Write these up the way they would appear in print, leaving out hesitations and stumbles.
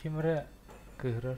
Kimre kıhrar.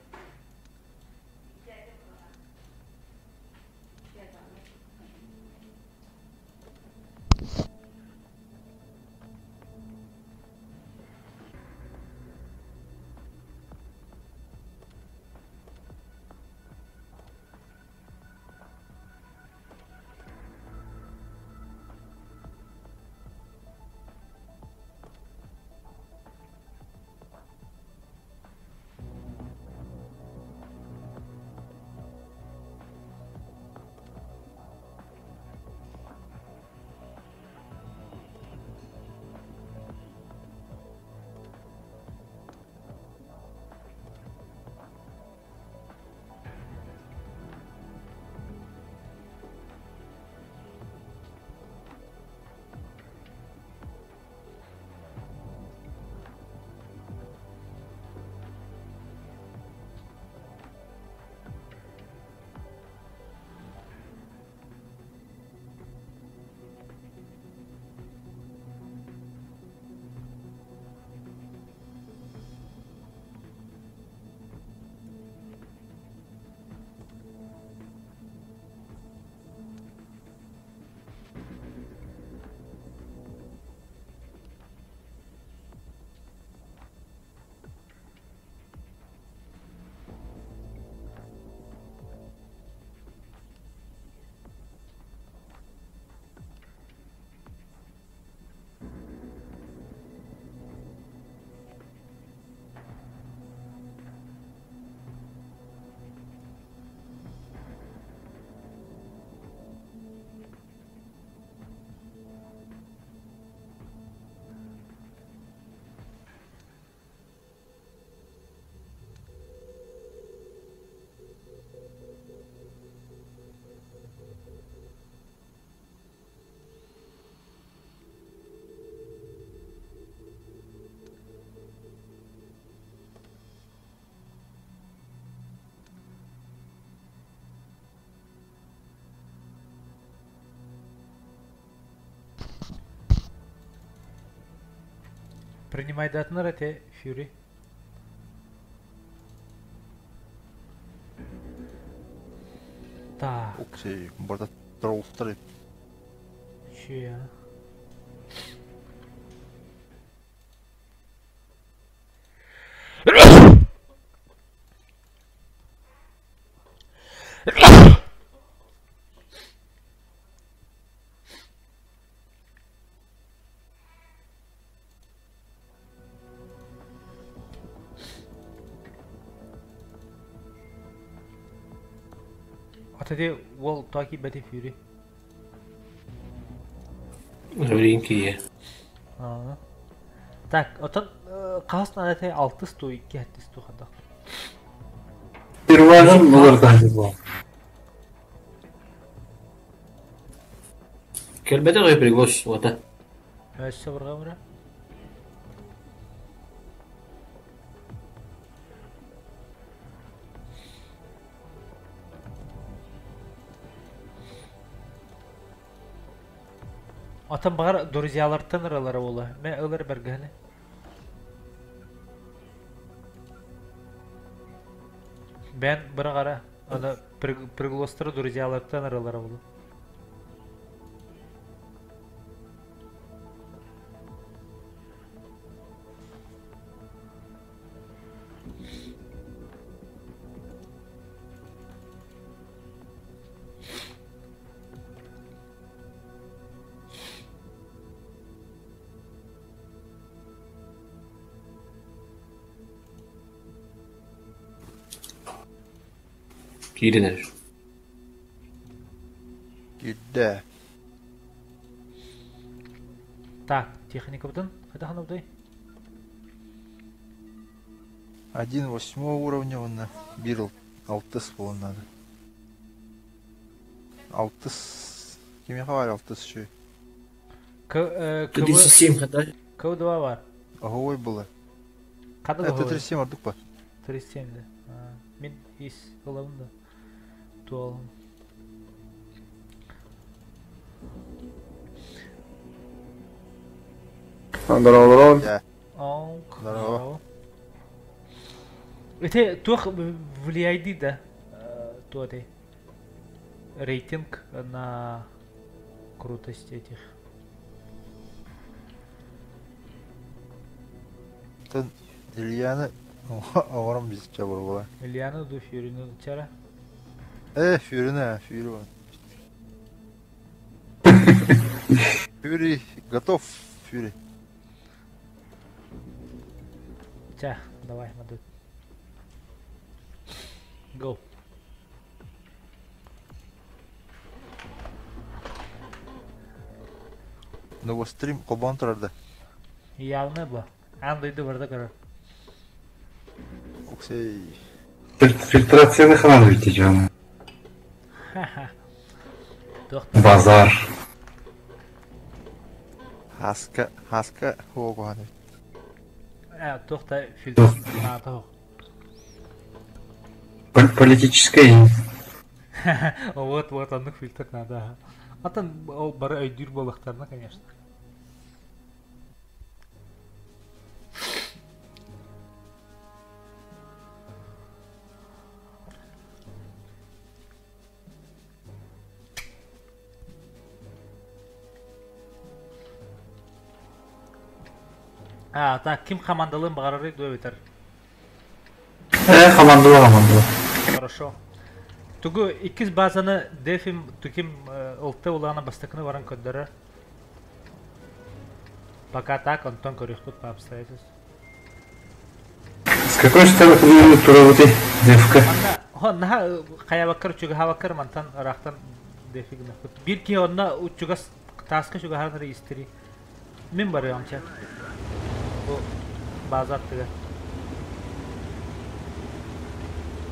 Принимай датнар те Фьюри. Так. Окей, борта троллстри. Чья? Атаде ол таки бәте Фьюри. Ринки. Ага. Так, отан қасына те 6 сто 2 хәтте сто хадақ. Перважым олардан был. Келбете ғой пригласишь вот а. Мәсе барға мұра? Атам бағар друзьялардан ыралары ола. Мен олар бәргәне. Ben bırak ara. Ana пригластыры друзьялардан ыралары ола. Киринер. Гиде. Так, техника бутын. Қайда қана бұдай? 1/8 уровня он бирл. Алтыс болын надо. Алтыс. Кеме хавар алтыс еще. Ты 7 хата. Q2 var. Ой было. Қады Это 37 ардық па? 37 de. Мен ес оламын да. Туалым. Здорово, здорово. Я. Ау, Здорово. Это тух влияет, да, то рейтинг на крутость этих. Тон Ильяны орам biz çabur bola. Ильяна до Фюрина чара. Фюрина, Фюрина. Фюри, готов, Фюри. Ча, давай, Мадут. Go. Новострим кобан тұрарды. Явно было. Андойды барда кара. Оксей. Фильтрацияны ханан бите жана. Ха-ха. Тоқтар. Базар. Хаска хоғаны. Тоқта фильтр. Тоқ. Политическая. Вот, анық фильтр надо. Атын ол бары өйдір болықтарына, конечно. Так, ким командалын бағарары дуа бетер? Командалы. Хорошо. Тугу иккиз базаны дефим туким олты улана бастыкыны баран көддөрө. Пока так, Антон көрүхтүк по обстоятельствам. С какой стороны вы проводите девка? Наха каябаккар чуга хаваккар мантан рахтан дефигна. Бир ки онна учуга таска чуга ханары истери. Мен барыам ча. Бу базаттыга.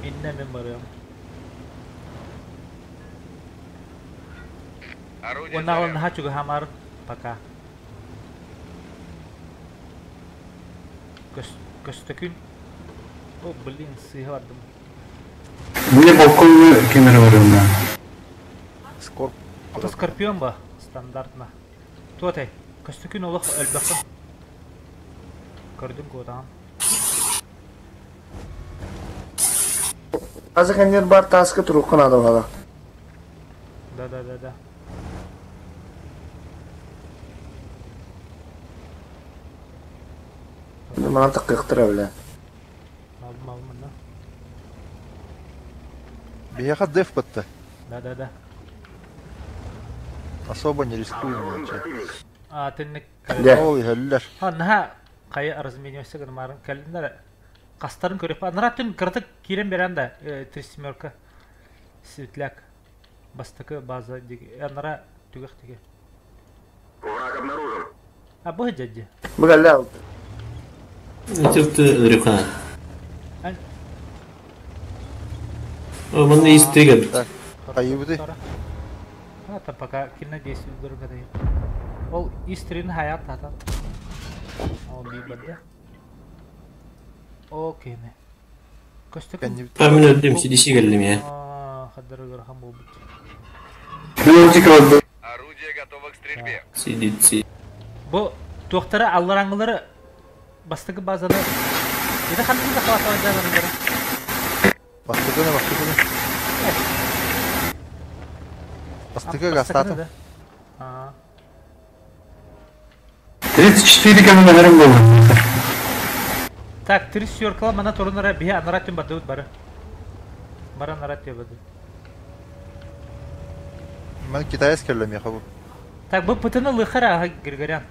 Инне мен барыам. Онна наха чуга хамар пока. Көстөкүн. О, блин, сыйладым. Мне балконную камеру вырывна. Скорп. Это скорпион ба, стандартно. Туатай, көстөкүн олық өлбәкін. Көрдің көтаған. Azıcık ender bar taskı turukun adı valla. Да. Mantık yıktıra bile. Aldım da. Бияха деф бітті. Да. Особо не рискуем. Ча. Тенник. Да. Ой, хәлләр. Наха кайы разменивайся гынмарын кәліндер. Қастарын көріп па. Нұраттың кірдік керем берен да. 37-ка. Светляк. Бастықы база деге. Нұра түгіқ деге. Враг обнаружен. Бұл жадде. Bu geldi aldı. Тюркты рюха. Ань. О, маны истегет. Так, қайыбыды. Та пока кино действует дорого дает. Ол истрин хаят тата. Ол бибадда. Окей не. Көстөк. Мен өттім, CDC келдім я. Хаддары көрхам бол бит. Орудие готово к стрельбе. CDC. Бу тоқтары аллараңылары бастығы базаны. Еді қандың да қалатауын жағырындары. Бастықыны. Бастықы гастатым. 34 камераларым болды. Так, 34-кала мана торунара бие анараттен барды өт бары. Бары анараттен барды. Мен китайскерлем я хабу. Так, бұл пытыны лыхара аға Григорян.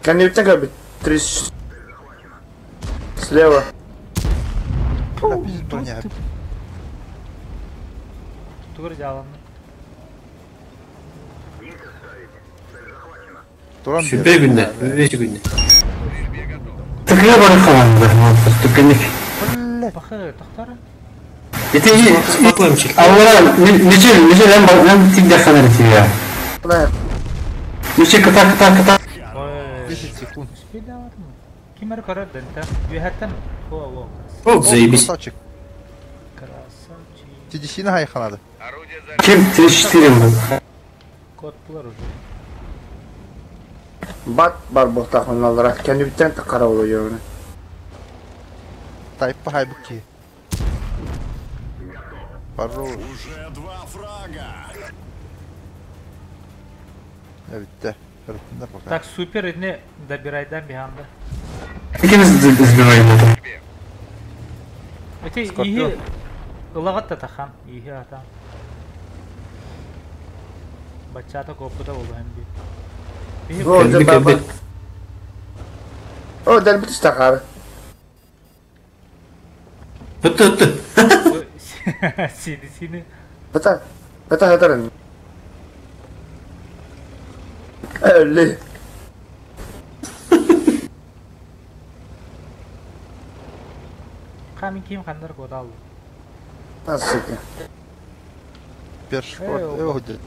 Kendi bitsen kalbi. 30. Слева. Тугыр жаланны. Туран Шүпе күнде, өте күнде. Стрельбе готов. Тықыға бары қаланды, түккенік. Бақы тоқтары. Етеге, Спаклайым чек. Аллара, неше ләм тик дәханар етеге. Buna Неше кыта. 10 секунд. Успейді алармы? Кемер көрір дэнтер. Үйәттен. О. О, заебись. Красавчик. Красавчик. TDC-ні хайханады. Орудие Кем 34 болды. Код бұлар уже. bat var bu takımın olarak. Kendi bitsen de kara oluyor yani. Тайпа хайбуки. Хорош. Уже 2 фрага. Evet de. Kırpınlar bakalım. Так, супер, идни добирайдан биханда. İkimiz de sбиваем это. Эти Скорпион. ихи ылагат да тахан, ихи атам. Бачата копуда болду hem bir. Ихи Go, Geldi, baba. geldi. Oh, dan bitti abi. Öttü öttü. sini. Betul. Betul betul. Öyle. Камин ким хандар кода алды. Nasıl ki? Перший Эй, ход. оба. Ой,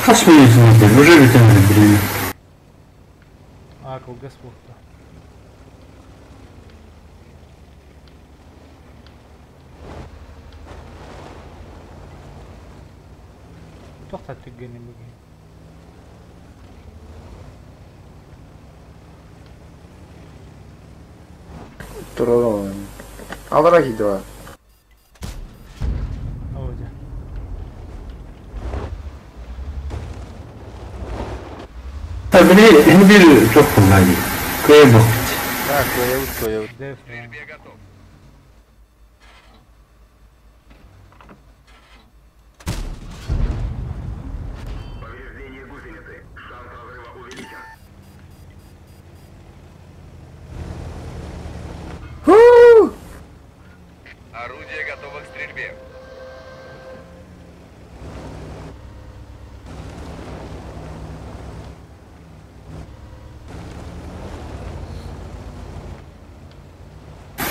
Kaçmıyorsunuz dedi. Уже bitemedi birini. А, кылгас болду. Тохта түггени бүгүн. Duralım. Alana gidiyor. Ооja. Tabii bir çok kolay. Köye bak. Так, koyavut. Деф. Стрельбе готов. Повреждение гусеницы. Шанс разрыва увеличен. Орудие готово к стрельбе.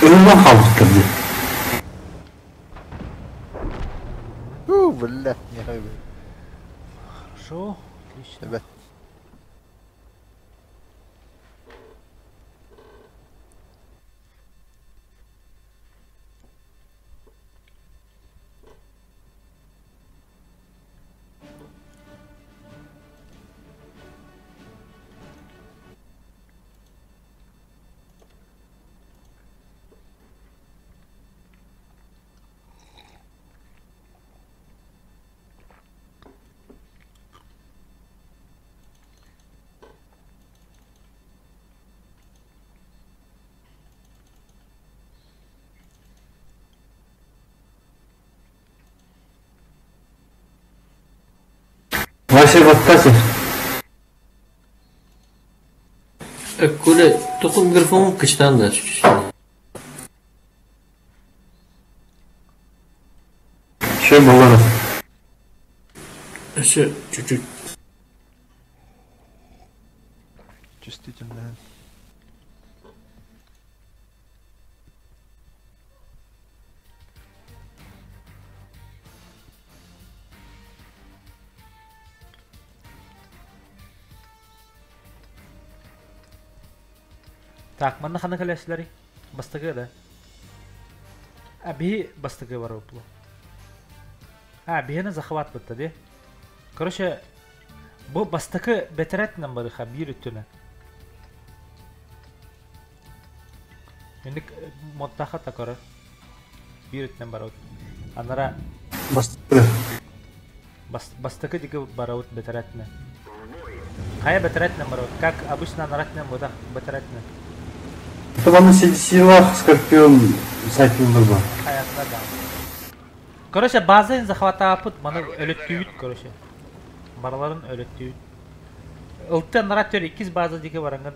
Önünden kaldık tabii. Блядь, не хайбу. Хорошо, отлично. Evet. Вася Ваттасов. Коля, только микрофон качтан да чуть-чуть. Şey Баланов. Еще чуть-чуть. Чувствительно. Так, мында хана калешлери? Бастыгы да. Аби бастыгы бар опло. Бихена захват бытта де. Короче, бу бастыкы бетеретнен бары бир үттүнө. Меник моттаха такары. Бир үттен бар от. Анара Бастыры. бастыкы диги бар от бетеретне. Кая бетеретнен бар от? Как обычно наратнен буда бетеретне. Tamam силах Скорпион сайтында бар. Hayatına da. Короче, bazen захвата апыт, маны өлөттүйүт, короче. Барларын өлөттүйүт. Ылттан нараттер 2 база диге баранган,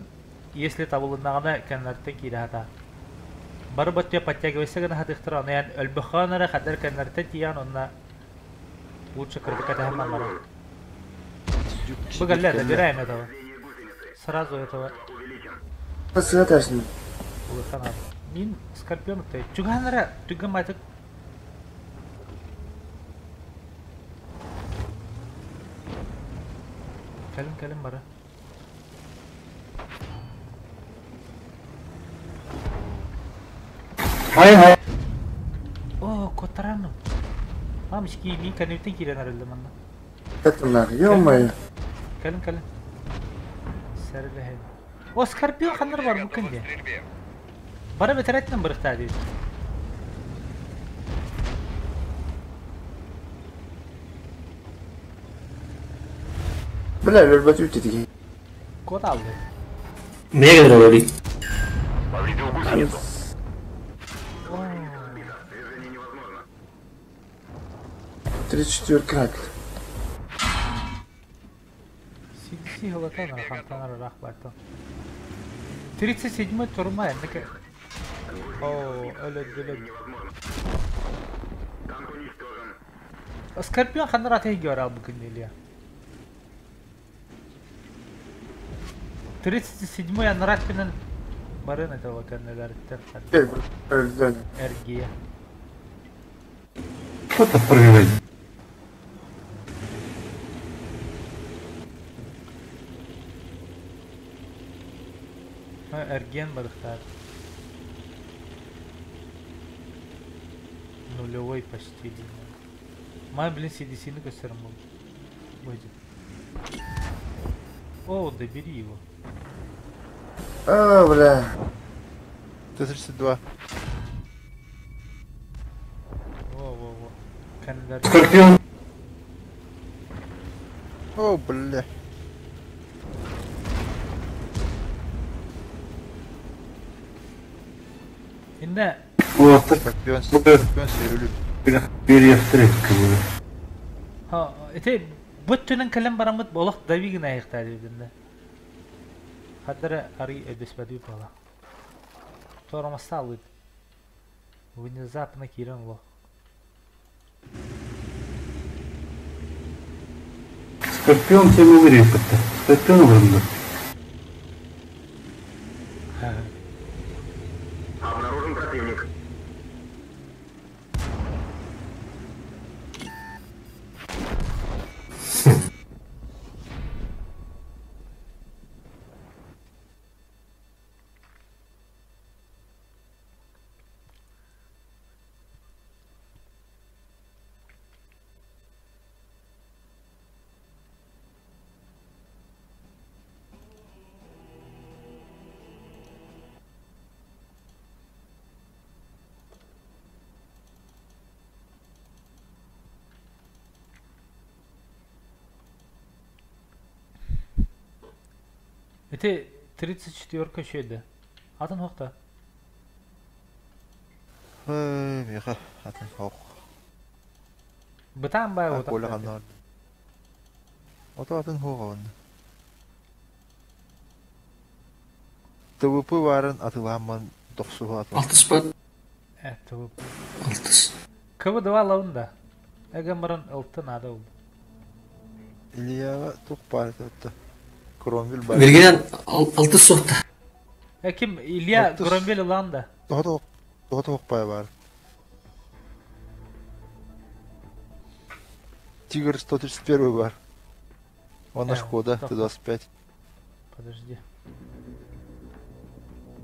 если табылынагана кеннерттен кирата. Бары бөттө подтягивайся гана хатыктыр, аны ян өлбөханара хадер кеннерттен тиян, онна лучше кырдыката хаман бара. Быгалля да бираем этого. Сразу этого. Nasıl atarsın? Улыхан ар. Мин Скорпион тай. Чуганара түгөн майтык. Келин бара. Hay. О, котараным. Мамочки, мин канеттен кирен арылды мында. Katınlar. Yok mu? Келин. Сәреле. О, Скорпион хандар бар бу Готовы к кенде. стрельбе. Бара бетереттен бырыкта дейт. Бля, ölbet ütedi. Код алды. Neye kadar oluyor? Повредил гусеницу. О, Движение невозможно. 34 капель. CDC хылатан рахантан рахбатан. 37 турма эндеке. О, ölödülöd. Танк уничтожен. Скорпион хандар атайы гör bu kende ya. 37 янрак менен барын этого каннелерден Öldü. эргия. Кто-то прыгает. Эрген бадыктар. Нулевой почти. Май, блин, CDC-ны көстерім бұл. Будет. О, добери его. А, бля. Т-32. Во. Каннелер. Скорпион. О, бля. Инде Вот так. Скорпион, Ну, да. Скорпион сүйреліп. Переострелка было. ha ite bütünün kalem baramıt bolak davigin ayıqta dedinde. Haddara ari ödesbedi bala. Торомаста алып. Внезапно кирен лох. Скорпион всем умереть как-то. Скорпион вырубил. Обнаружен противник. Ite 34 şeydi. Атын хоқта. Меха, атын хоқ. Бытан бай Ак отақ. ойлы қандар. Ота атын хоқ ауынды. ТВП барын атыламан тоқсуға атылам. Алтыс па? Әтті. Алтыс. Кыбы дыва лауында. Әгем барын ылты нада oldu. Ильяға тоқ бар өтті. Кромвель бар. Бергенен алтыс соқты. Ким Илья Отыз. Громбел ланда. Тоға тоқ бай бар. Тигр 131 бар. Он наш Шкода тоқ. Т-25. Подожди.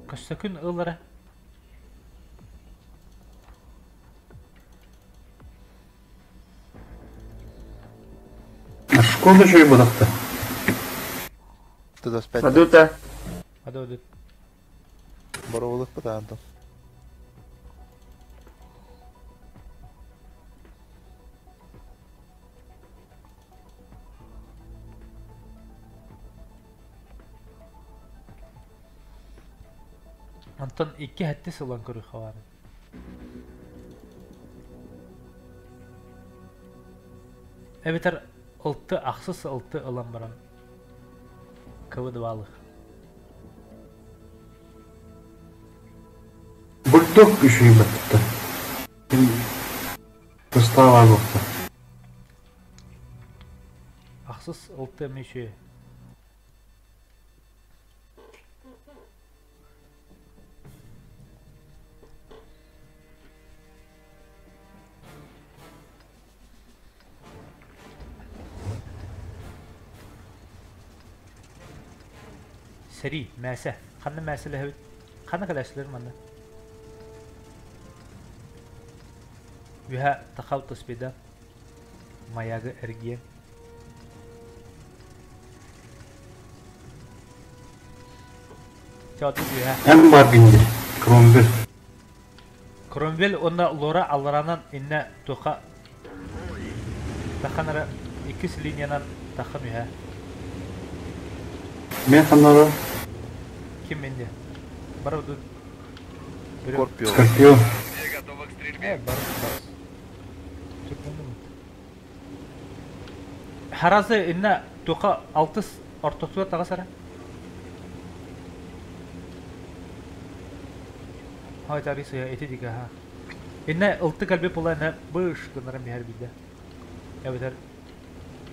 Kaçta gün ıllara? Шкода еще и бодақта. Т-25. Надута. Hadi ödül. Боровылық па таантым. Антон 2 hette sılan kırı havarı. Evet, ıltı aksız ıltı ılan baran. Kıvıdı balık. Бульдог еще и бодақта. Состава боқты. Aksız ıltı meşe. Seri, мәсә. Қанды мәсәле хәбит. Қанды кадәшләр манда. Юха тахау тоспеда. Маягы эрген. Чату дия. Әм бар гендер. Кромбел. Кромвель онда лора алларанан инне тоқа таханара икис линиянан тахан үһә. Мен ханары. Ким менде? Баруды. Скорпио. Скорпион. Бар. Харазы инне тоқа 6 ортотуа тагасара. Хай тарихы эти дига ха. Инне улты калбе булана быш гынара мехер биде. Я бетер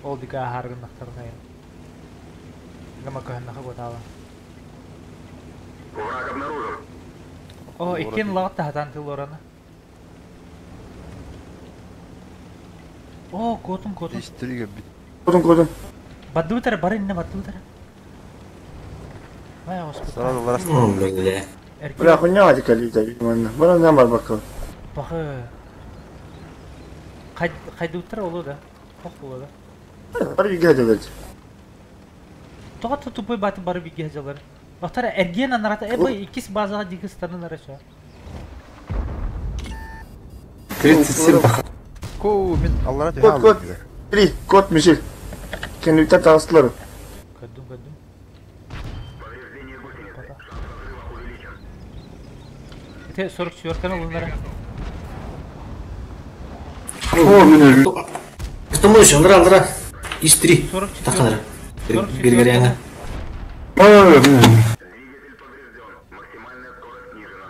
ол дига харгын нахтарна я. Гама кахна хаготала. Враг обнаружен. О, икен лагта хатан тилорана. О, котун. Истрига бит. Kodun. Бадду бетер бар инне бадду бетер. Вай господи. Сразу ларас. Блин. Bırak ne hadi kalite bilmem ne. Bana ne var bakalım. Бахы. Кайды бетер олу да. Хох болу да. Bari bir gel de Тоғатты тупой баты бары биге хажалар. Бахтара эрген анарата бай икис базага дигис танын араша. 37 бақыт. Ку мен аллара те Kod. Biri kod mişil. Kendi bir tane tasları. Каддум. Повреждение гусеницы. Пата. Шанс разрыва увеличен. Ите 44-каны улунара. О, мен өлі. Стомойшы, андыра. Истри. 44. Тақаныр. 44. Бергеряңа. О, мен өлі. Двигатель поврежден. Максимальная скорость снижена.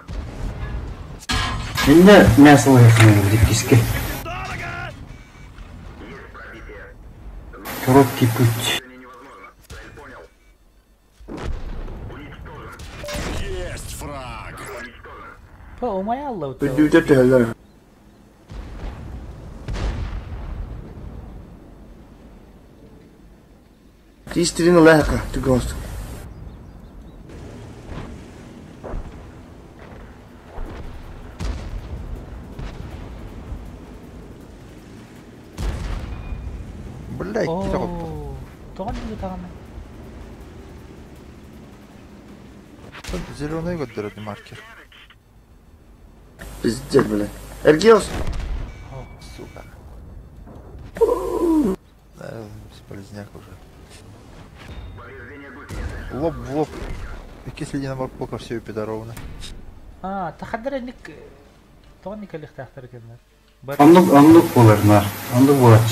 Енді мәсілі екінің депкеске. Есть пробитие. Короткий путь. Движение невозможно. Цель понял. Уничтожен. Есть фраг. Уничтожен. Па омай алла Bir утел. düğüde teheller. Kistrin lahaka. Tügost. Блядь, кире калып. О, тоған неге тағамын? Зеленый götürürdü marker. Pizzel böyle. Ergios. Сука. Бесполезняк уже. Повреждение гусеницы. Лоб в лоб. Якийсь лінія морпока все підоровне. А, тахадыр ник тоған ник алих тахтар кенler. Ондық болар, нар. Ондық болады.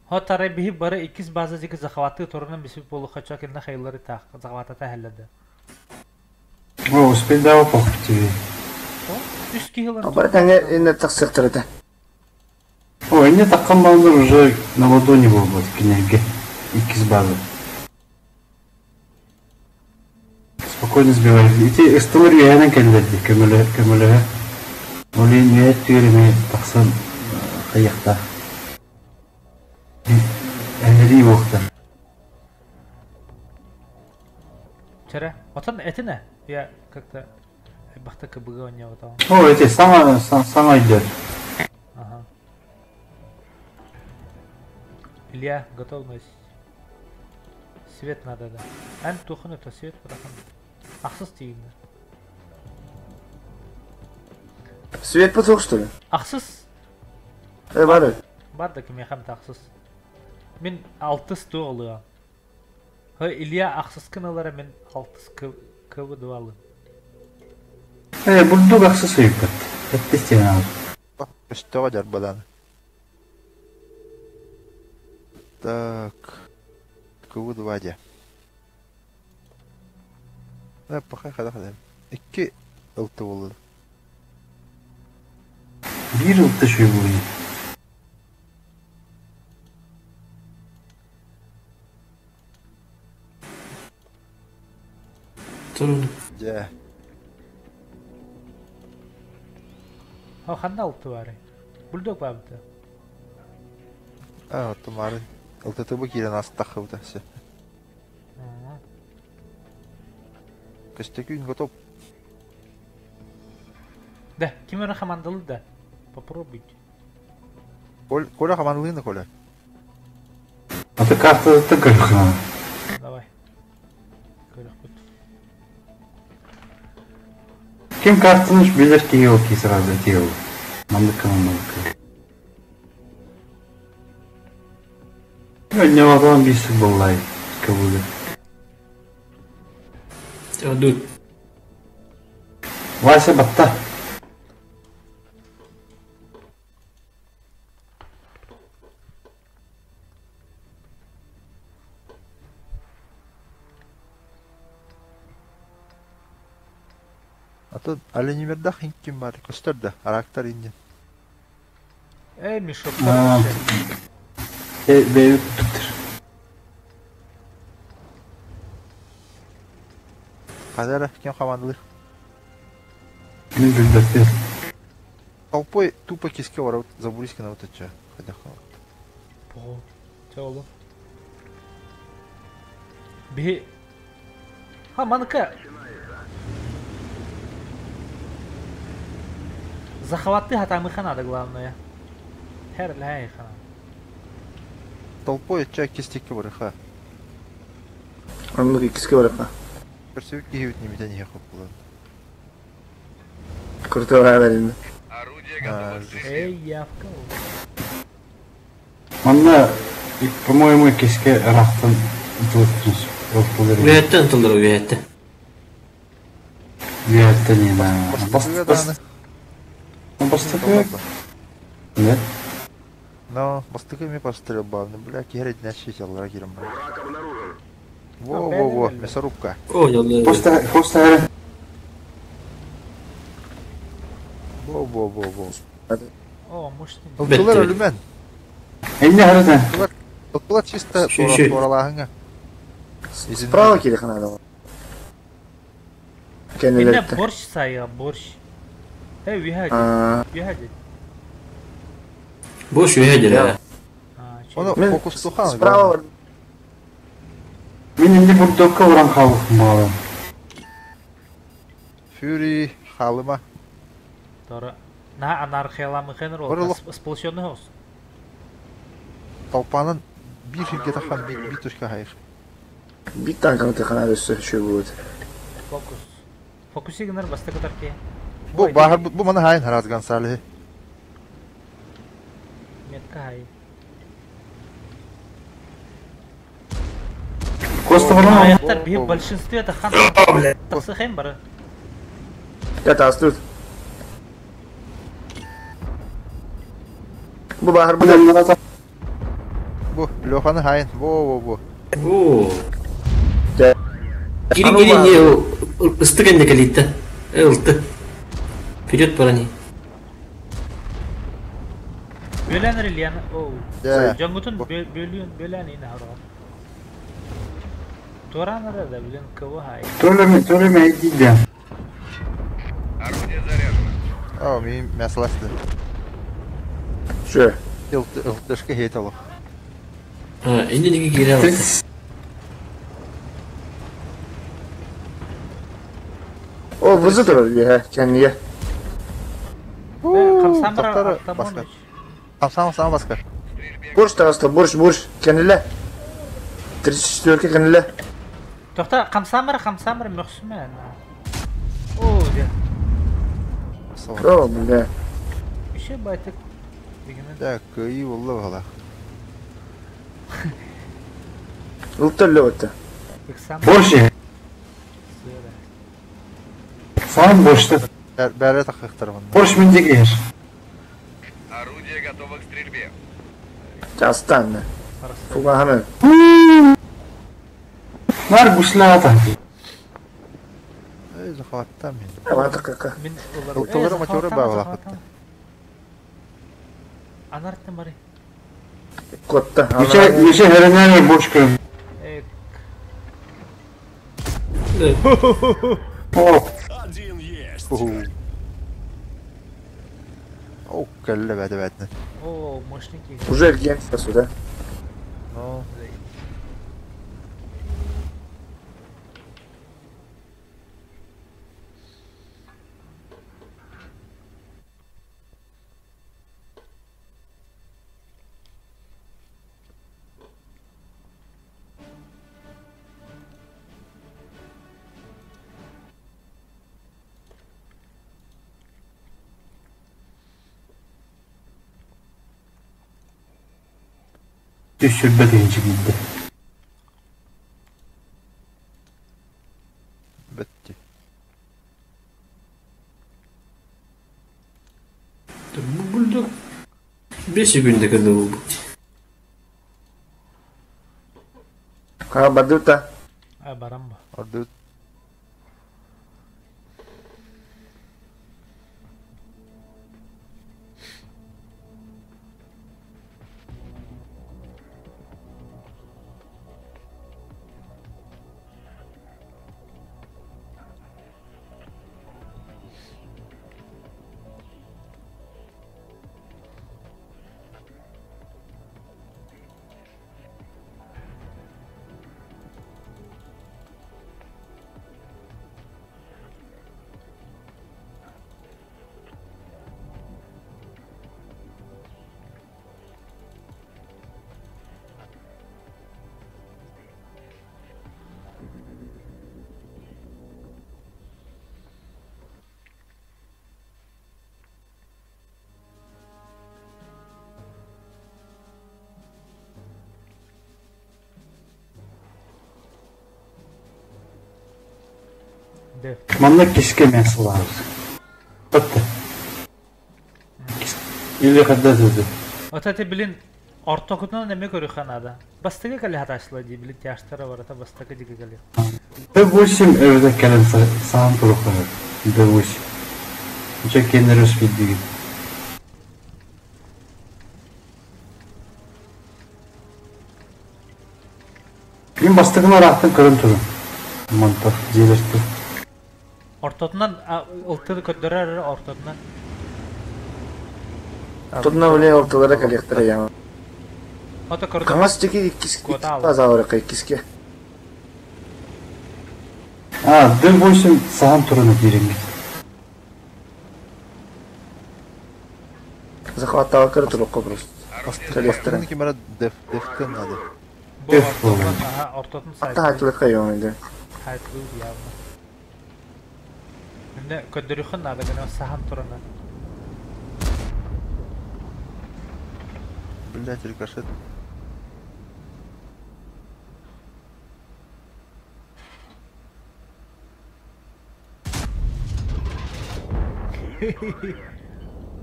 Хотары бихи бары икис база зики захваты торунан бисип болу хача кенна хайлары тах захвата тахеллады. О, успел дава покупти. О, үс кихилан. Bari tane eline tak sıktırdı. О, енді таққан балдар уже на ладони болады, кенерге. Икіз база. Спокойно сбивай. Ити историю ядан келдерді, көмілігі. Олейін өйет түйіріме тақсан қаяқта. Әнірі оқтар. Чара, отан этине? Я как-то бахта кабыга не вот там. О, эти сама идет. Ага. Илья, готовность. Свет надо, да. Ан тухын это свет, брахан. Ахсыз тигинде. Свет потух что ли? Ахсыз? Bari. Бар да ким яхам тахсыз. Мен 6 сту алыгам. Хай Илья ахсыз кыналара мен 6 кыбы дуалы. Бульдог ақсы сөйіп бәтті. Әттестен алып. Üstüge darbadan. Так. Кывы двадя. Пахай хада. 2 ылты болды. Bir ылты шөй бойы. Ja. Ха ханда 6 бары. Бульдог бабыты. Вот тумарын. Ылты бы кирен астах ылты. Все. Костякин готов. Да, Кимера командалы да. Попробуйте. Коля командалыны, Коля. А ты карта ты как надо. Давай. Көрөк бүт. Кем картыныш билер тиел сразу тиел. Мандыка. Не вагон бисик боллай. Кабулы. Тёдут. Вася батта. А тут Оленимердах инким бар, көстөрдө, арактар индин. Мишоп. Бейбит туттыр. Кадара, кем командалык? Мен билбеппин. Толпой тупо киске барып, забуриски на вот это. Хотя Пого. Чоло. Би. Маныка. Захваты хатамыха надо, главное. Херлай хана. толпой чай кистеке барыха. Анлык икіске барапа. Көрсөк киһибит немеден ехеп булат. Крутой әбәлінде. Эй, явка. Манна, по-моему, киске рахтан тултус. Уяттан тылдыр уятты. Уятты не на. Бастык. Нет. Но бастыками пострел бавны, бля, кирет начать аллара кирем. Враг обнаружен. Во, мясорубка. Понял, да. Просто Во. О, мощный. Толпылар өлүмөн. Эмне харата? Толпылар чисто Шү. торалағыңа. Справа келе қана адам. Меня Кенелерді. борщ сая, борщ. Эй, виhaji. Виhaji. Бош уядыр, а. Оны Мен фокус тухан. справа бар. Мен эмне бурдокко барам халык малы. Фюри, халыма. Тора. На анархияламы хенер ол. Бұрылық. Сплошенный хос. Толпанын bir filge takan bir tuşka hayır. Bir танканы қана өсі шөй болады. Фокус. Фокусигнер баста катарке. Bu bana hain harazgan salih. Метка хай. Коста барам. Аяқтар бе в большинстве это хан. Тасыхем бары. Я тастырд. Bu bahar bu da. Bu Lohan'ın hain. Во. О. Да. Кири не ыстыган калитта. Ылты. Вперед парани. Бөләнер Ильяны. О. Да. Жангутун бөлән ина хара. Тораныр да билен кого хай. Төлөмө айдиде. Орудие заряжено. О, мен мәсәләсе. Шö. Илтышка хейт алып. Инде неге кире алды? O vızı durur ya kendine. Камсамра басқа. Сама басқа. Бурç tağısta burç. Kendine. 34'e kendine. Тоқта камсамра мөхсүмән. О, де. O bu ne? Еще байтык. Дегенмен Да, кыйы булды бала. Ылтырлы өтті. иксам. Борщи. Сам борщты. Бәрі тақықтыр бұны. Борщ менде кеш. Орудие готово к стрельбе. Castan ne? Fuga hemen. Нар гуслата. Ey, zahvattan men. Hemen tıkaka. Мен Ылтылары матёры бағылақ бітті. Анарттан бары. Kotta. Неше херенер борщ көм. О, Один есть. О, кәлі бәді бәдіне. О, мощники. Уже ergen sırası. Ну, Düşürbe deyince gildi. Bitti. Bu burada 5 günde kadar oldu. Ha, baduta. Baran mı? Orada Dev. Manda kişke mesel var. Bitti. İlle kadar dedi. Otati bilin ortoqutuna neme görü xanada. Bastaga kali hataşla di bilin yaştara var ata bastaga diga kali. D8 evde kalan sağım tuluqlar. D8. Uçak kendini bildiği. Gün bastığına rahatın kırın turun. Mantar, zeylerti. Ortoqundan ıltını ködderer ortoqundan. Tudna öyle ortalara kalyaktır ya. Ota kırdı. Kangas çeki ikis Kota al. fazla var kay kiske. Ha, D8 sağım turunu diyelim. Захват авакар tulukku burası. Kalyaktır. Bastığını ki bana deften adı. Bu Def ortoqun oldu. aha ortoqun Hatta saytı. haklı kayıyor öyle. Haytlı ya. Şimdi ködderi xanada gene sahan turana. Блять, рикошет.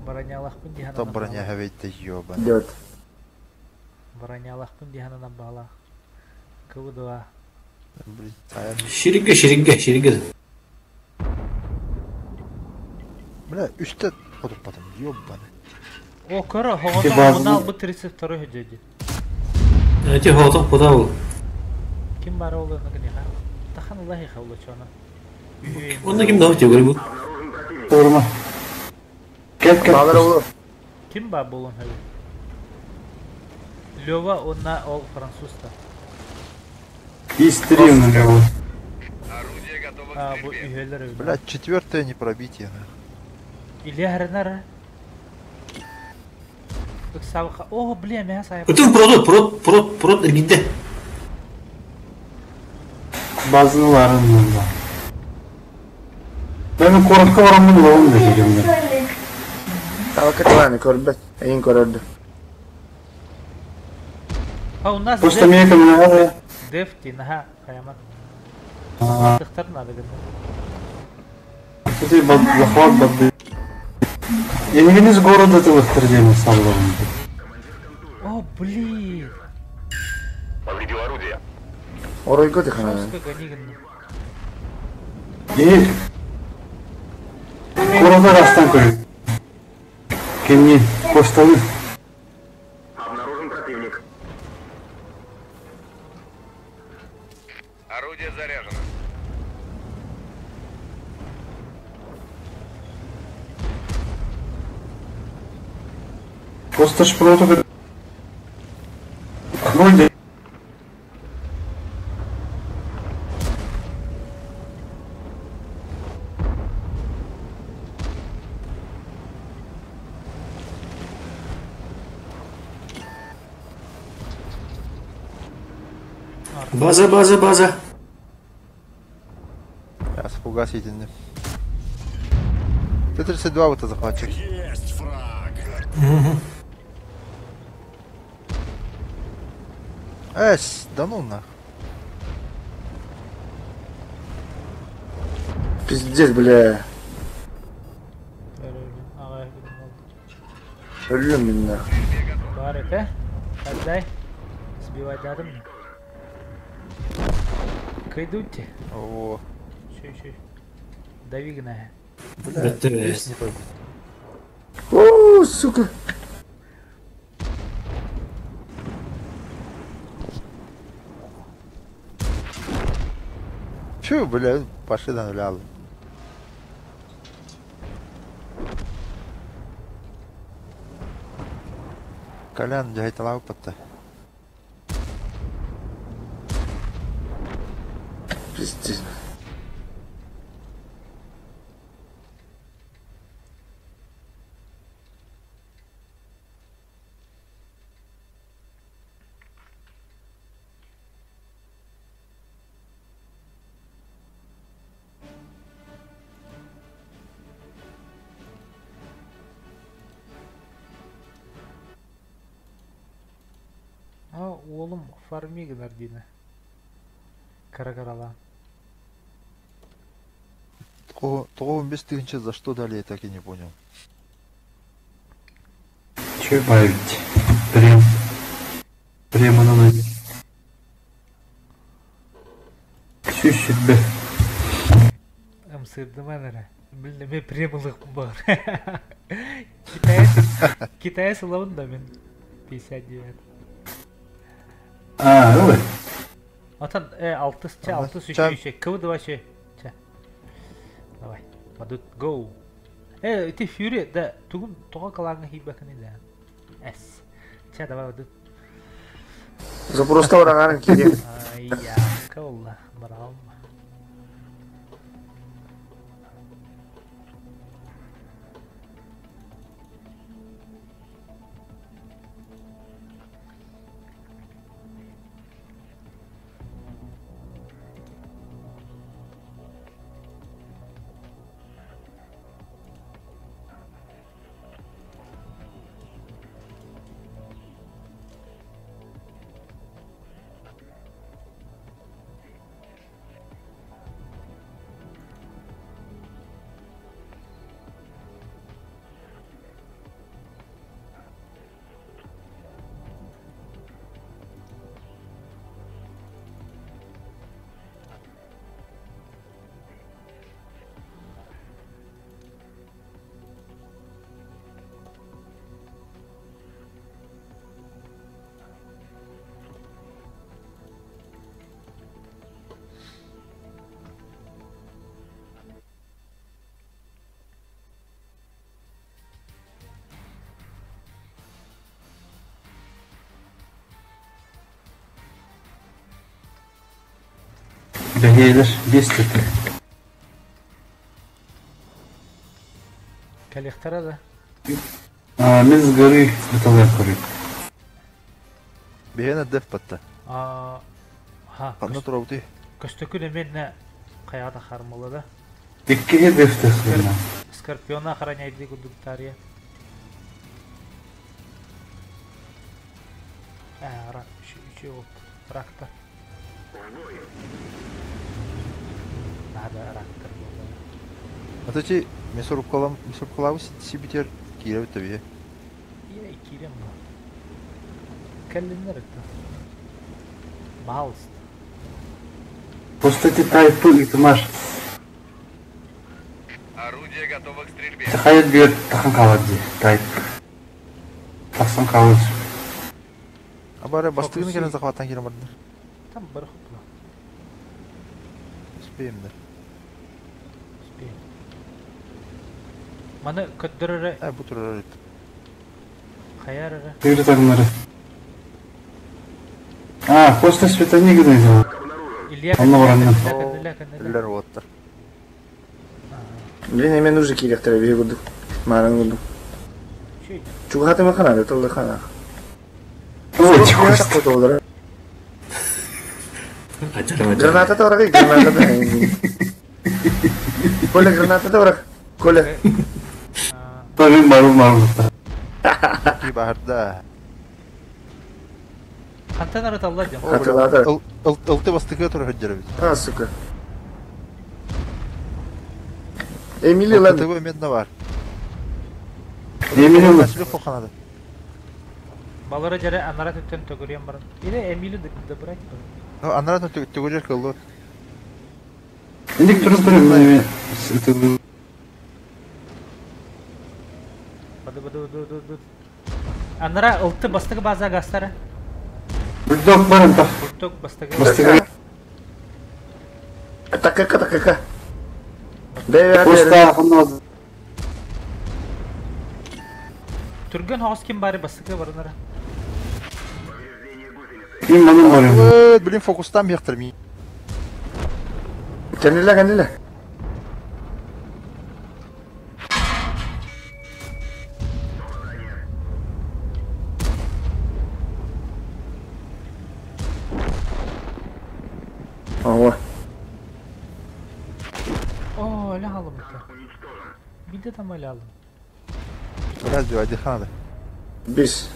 Baranялах pun di Там hana. броня говейта ёбан. Идет. Baranялах pun di hana bala. Kedua. Блин, аян. Şirige. Бля, üstte подупадым, ёбаны. O kara Ki havada bazı- bunal bu 32 hücreci. Эти хото подал. Kim var oğlu ne ha? Tahan Allahi xavla çona. Onda kim daha çok bu? Sorma. Gel. Bağlar olur. Kim var bulun hadi? Lova ona ol Fransusta. İstiriyorum onu. Орудие готово к Ha bu стрельбе. üyeler öyle. Блять, четвертое не пробитие. İlya herner. Bak sabah. Oh bileyim ya sayfa. Bütün prot gitti. Bazılarının bunda. Ben korku oranını oğlum da diyeceğim ben. Avakar var korbet. Eyin korordu. Ha o nas Просто мне это надо. defti naha kayamat. А, Tıktar nadı gönde. Кстати, захват бады. Енигiniz города ты восторжение салловым. Oh блин. Повредил орудие. Orayı kötü kanal. Şoska gani gönde. И города растан koyun. Кемни кошталы. Обнаружен противник. Орудие заряжено. Просто шпроту. Ноль. База. Я с фугасительным. Т-32 вот это захватчик. Есть фраг. Да ну нах. Пиздец, бля. Ағай Ölüyorum ben de. бар это. Отдай. Сбивать надо мне. Кайдуйте. О, Еще. Дави гная. бля, Это весь не пойду. О, сука. Чё, бля, пошли на лял. Колян, жайталау патта. Пиздец. Oğlum farmigiler dine. Карагарала. Того без тысячи за что дали, я так и не понял. Че бавить? Прямо на ноги. Чуть-чуть бы. Сырdım anara. Bilmem премылық бар. Китай сылауын да мен 59. Ой. Atan 6 Ага, 6 ча. еще. Кого давай еще? Давай. Мадут go. Ты фюри да тугун тоға калаңа хибаканы да. Эс. Ча давай мадут. Запросто врагарын кейде. Ай я, калла. Браво. Gelir 5 tık. Коллектора да. Biz горы бутылы курик. Бегена деф патта. Ха. Қанна тұраути. Көстөкүлө мен каяда хармалы да. İki defter sonra. Скорпиона охраняет дегудуктария. Рак, еще вот рактор. Надо рактор было. А ти месор колаву сибитер кирев табе. Я и Кирем. Калинер это. Малст. Просто ты тайпу и ты маш. Орудие готово к стрельбе. Hayat bir takım kaladı. Tayp. Taksan kalır. А бары бастығыны Фокуси. келен захваттан келен бардыр. Там бір хопла. Успеем да. Успеем. Маны көттірірі Бұл тұрар. қаярыры. Yürü takımları. После света не гнали. Илья Оны ораннан. кәнілі. Ілер оттар. Блин, мен уже кейде ақтара бе күдік. Марын күдік. Шөй. Чуғаты ма қана, тұлды қана. Ой, чего Қойта қойта олар. Acaba Граната да орақ, граната да. Коля, граната да орақ. Коля. Tabii marul. Ки бахарда. Хантан арат алла дем. Hatırladı. Ылты бастыгы тұры хөджері біз. Ha suka. Emili lan. Ылты өмедіне бар. Эмили Мәсілі қоқанады. Балара жара анара төттен төгөрем барын. Ире Эмили да брать. Анаратын төгөжер кылды. Эндик туруп көрөм. Бады. Анара ылты бастыгы база гастара. Бульдог бар антах. Бурток бастыгы. Бастыгы. Така. Бейер. Поста ханназ. Түрген хоос ким бары бастыгы барынара. Ким манын бар. Блин, фокустан бияқтыр ми. Kendile. Ова. О, öyle halım bir de. Bir de tam öyle halım. Biraz diyor, hadi hadi. Biz.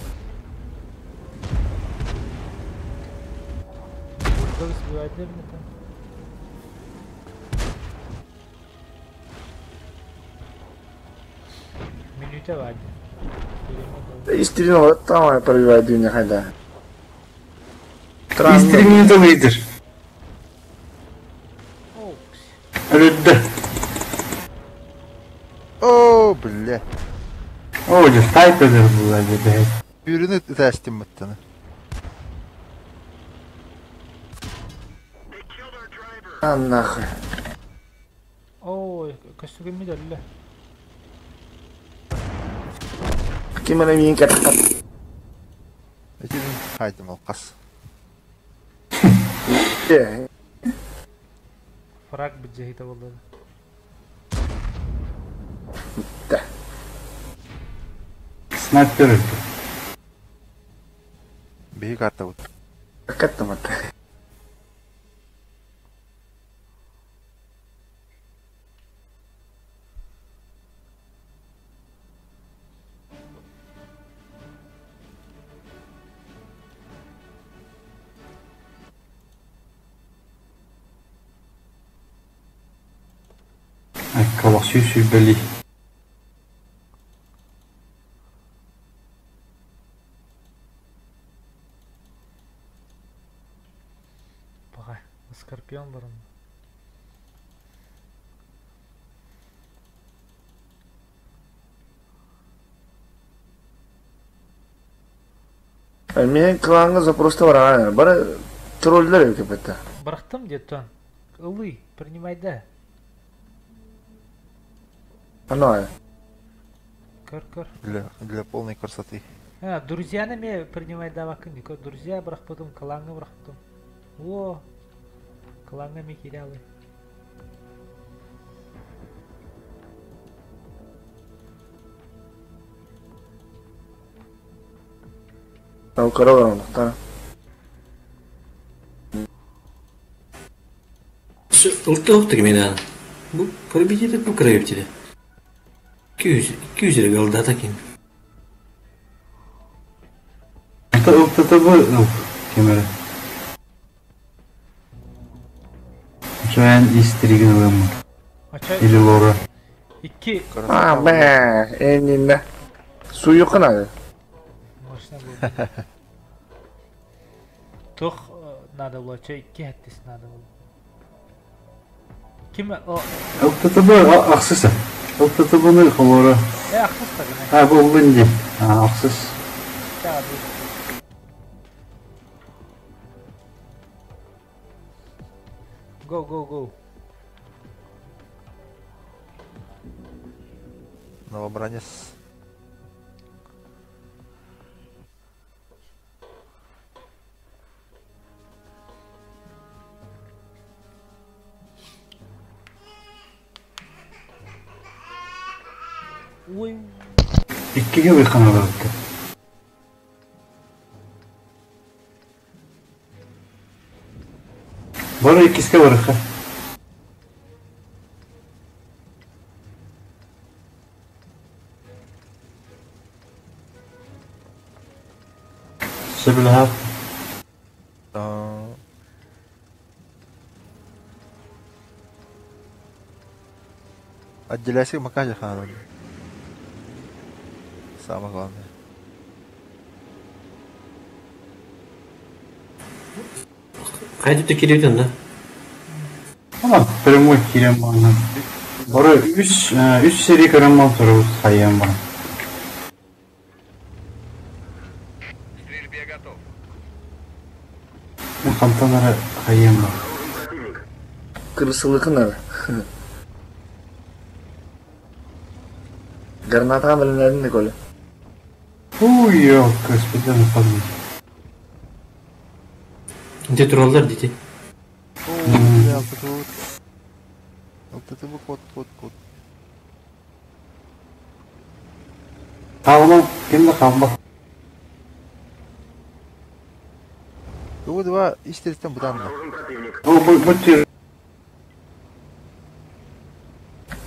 Burada biz bir ayda mi tam? Minüte vardı. İstediğin olarak tamam prebivay dünya hayda. Истрими лидер. Ölüldü. Oo, bile. Оля, тайп eder bunlar dedi. Ürünü teslim mıttını. Anlах. Ой, костюм mi dölle. Kim bana yiyin katak. Ekenin haydım alkas. Frak bir cehite oldu. Снайпер öldü. Büyük kartta bu. Kattım hatta. Колосью сүйбели. Bagay, Skorpion var onun. Мен кланга запросто бар. Бара троллер yok hep. Bıraktım Jetton. Ilый, принимай да. Ano. Кыр. Для полной красоты. Ha, друзьяны me принимай да bakın. Друзья bıraktım, klanga bıraktım. О, klanga me kiryalı. Tam kara var onda. Tamam. Ылты оқтық мен аны. Бұл пробедеді бұл краевтеді. 200 лira kaldı atakin. Ылты bu kemeri. Çoğun istirgin olamı. Açay İli lora. 2 Ah be. Eninde. Su yok hadi. Машина был. Тух надо было, что 2 хаттис надо было. Kim o? Ылты bu aksısa. Ылты bunu lora. Aksız tabii. Ha bu bindi. Ha aksız. Tabii. Go. Новобранец. Ой. İkkiga uyqana baribdi. Bora ikkisiga boriqa. Şebilha. Отделяйся макаja ханым. Самое главное. Қайтып та керектен да. Ama прямой кирем бана. Бары 3 серия карамал туру хайям бар. К стрельбе готов. Мен қамтанары хайям бар. Крысылы кына. Граната білінетін де Коля. Ой, ёк, господи, нападный. Де тұралдар дейді. Алтыты bu код. Тағынан кемді қамбақ. Bu два истерістен бұдан да. О, бұтер.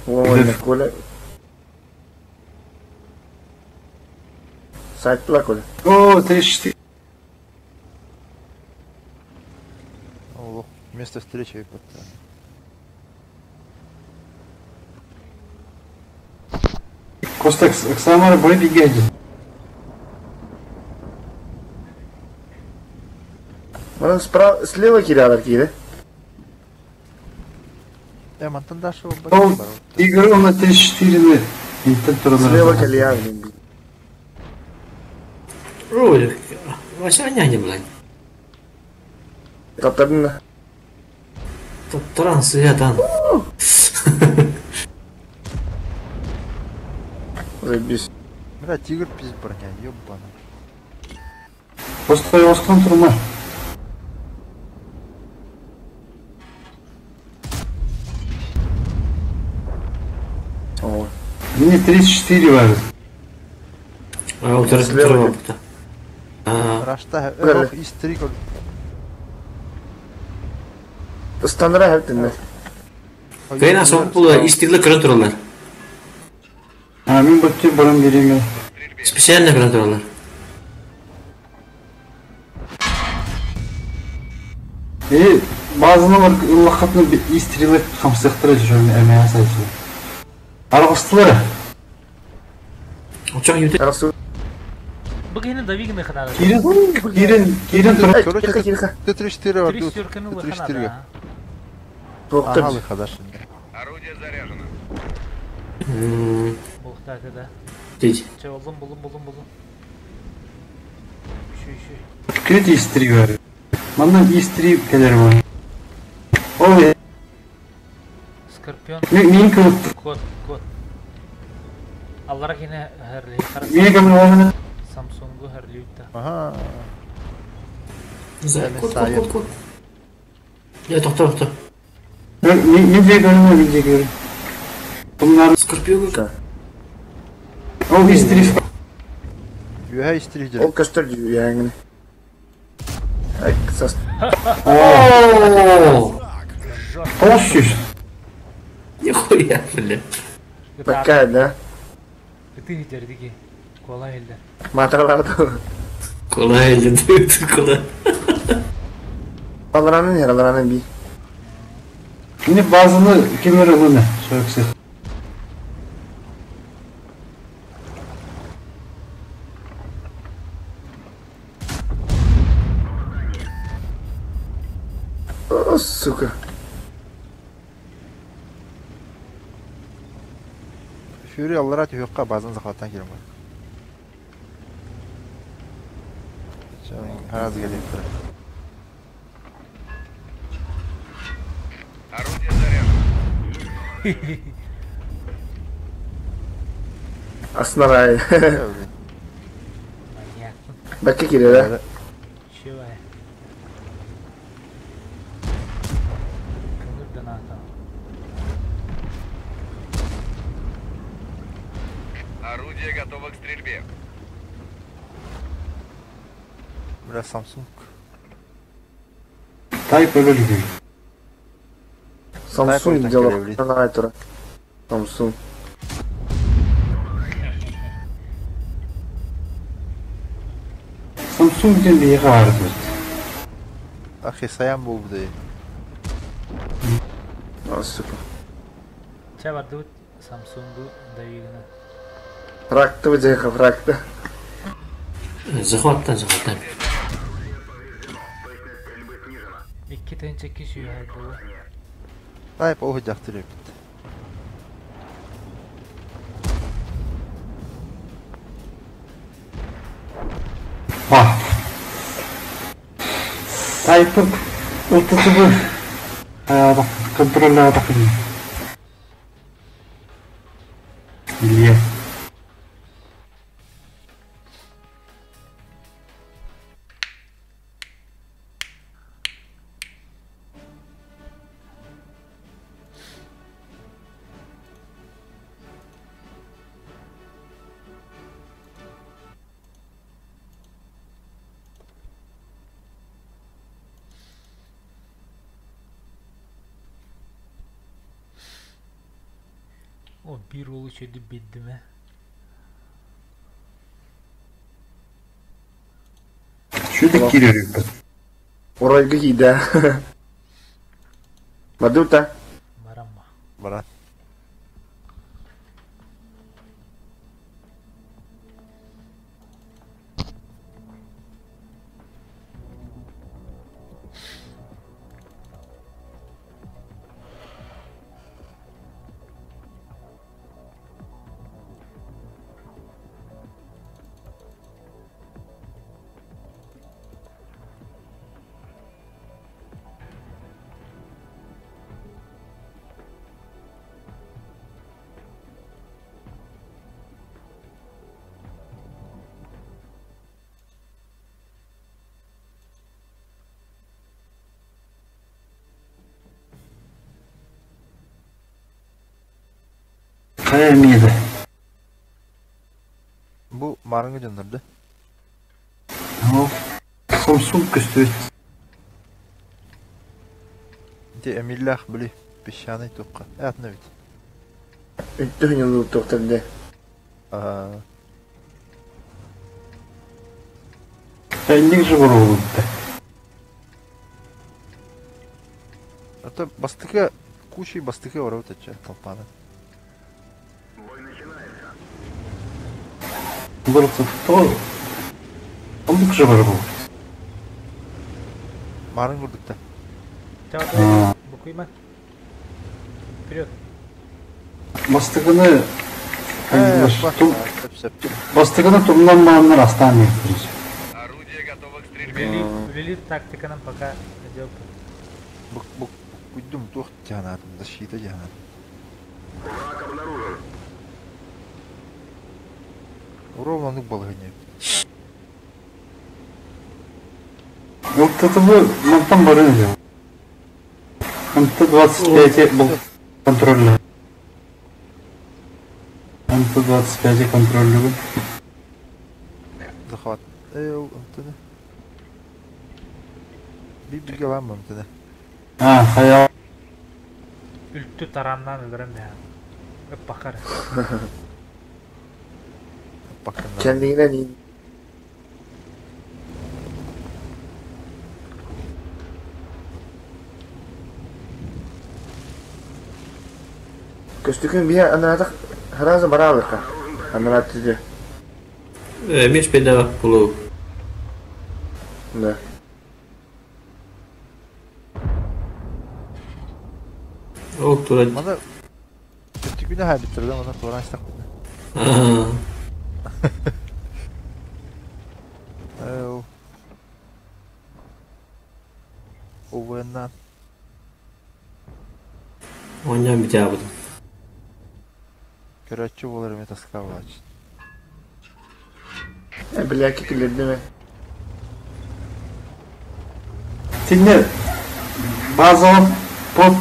Ой, Коля. Сайттыла Коля. О, 34. Ох, место встречи как-то. Костак, Оксамара бой бегает. Слева киралар кейді. Мантан да шо Он играл на 34 лет. Слева калия блин. Ой, вообще не блядь. Таптардың. Таптыран сыятан. Заебись. Бля, тигр пиздит броня, ёбана. Просто его склон турма. Ой. Мне 34 важно. А вот Слева опыта. Рашта, Бля. истерик. Станыра хәптінді. Кайна соң бұл истерлі көрін тұралар. Мен бұтер бұрын береме. Специально көрін тұралар. Bazıları var ıllıqatını истрелеп қамсықтыры жүрген әмәя сайты. Арғыстылары. Uçak yürüdü. Арасы. Bugün de vigme kadar. Кирен тұр. Ай, Короче, кирка, кирка. Т-34 var. 34 вы Т-34. хана. Тоқтыр. Ага, выхода şimdi. Орудие заряжено. Muhtaçta da. Дейді. Şey buldum. Şu. Крет истри var. Мандан истри келер var. Ой, Skorpion. мен кім? Kod. Allara yine herli. Мен кім оғаны? Samsung'u herli ütte. Aha. Код. Я тоқта. Мен де көрім. Bunlar Скорпион. o истри. Юha истерик Ол көстір яңыны. Ай, кысас. Ооо. Толщуш. Нихуя, бля. Бәккә, да? Ты жердики. Kolay elde. Маталарды. Kolay eldi. Kolay. Аларанын, яраларанын бей. Yine bazılı kemer alını. Söksü. О, сука. Fury allara tüyokka bazen zakattan girin var. Haraz geliyor. Орудие заряжено. Аснарай. Manyak. Бәккә кире, да? Şey var. Kınırdan atam. Орудие готово к стрельбе. Bля, Samsung. Tayyip öyle gibi. Samsung Дай дело. поэтому Ай, тура. Samsung. Samsung'den bir yere vardı. Ahi sayan bu değil. О, сука. Şey var dur. Samsung'u dayıgına. Фракты выжиха, фракты. Захваттан, захваттан. İki tane çekiş yiyordu. Ай, пауга жактырып. Бах. Тайпы УТЦБ контроль атакын. Илья. O bir olu çödü bildi mi? Şuradaki giriyor. Урайга хида. Мадута. Maramma. Бара. Kaya mıydı? Bu marыңы жандырды. Samsung көстөт. Те эмиллах били песчаный тукка. Атна бит. Үттүхүн улуу токтурду. Тайник же бар oldu. Это бастыка кучей бастыка бар вот эта толпаны. Burası то. Амбук же бар oldu. Марың көрдік та. Çağatay bu kıyma. Вперед. Бастыгыны Сәп. бастыгыны тумданмагандар астан ектiriz. Орудие готово к стрельбе. Үлели тактиканың пока идет. Бұл күдім туқ жанатын, защита жанатын. Уровнанық балғыне. Вот это бы там барыны. МТ-25 был контрольный. МТ-25 контрольный. Захват. Антыны. Bir var mı Антыны? Hayal. Ültü tarandan öldürem ya. Hep bakar. Bakın. Kendine değil. Көстүкүн бия анаатак харазы баралыка. Анаатыды. Меч педава кулу. Да. О, тура. Мана kötü günü her bitirdim ona sonra açtık. Ovundan. Oynayan bir cevabı. Körətçi olurum это скавач. Бляки килердиме? Сильно базовый под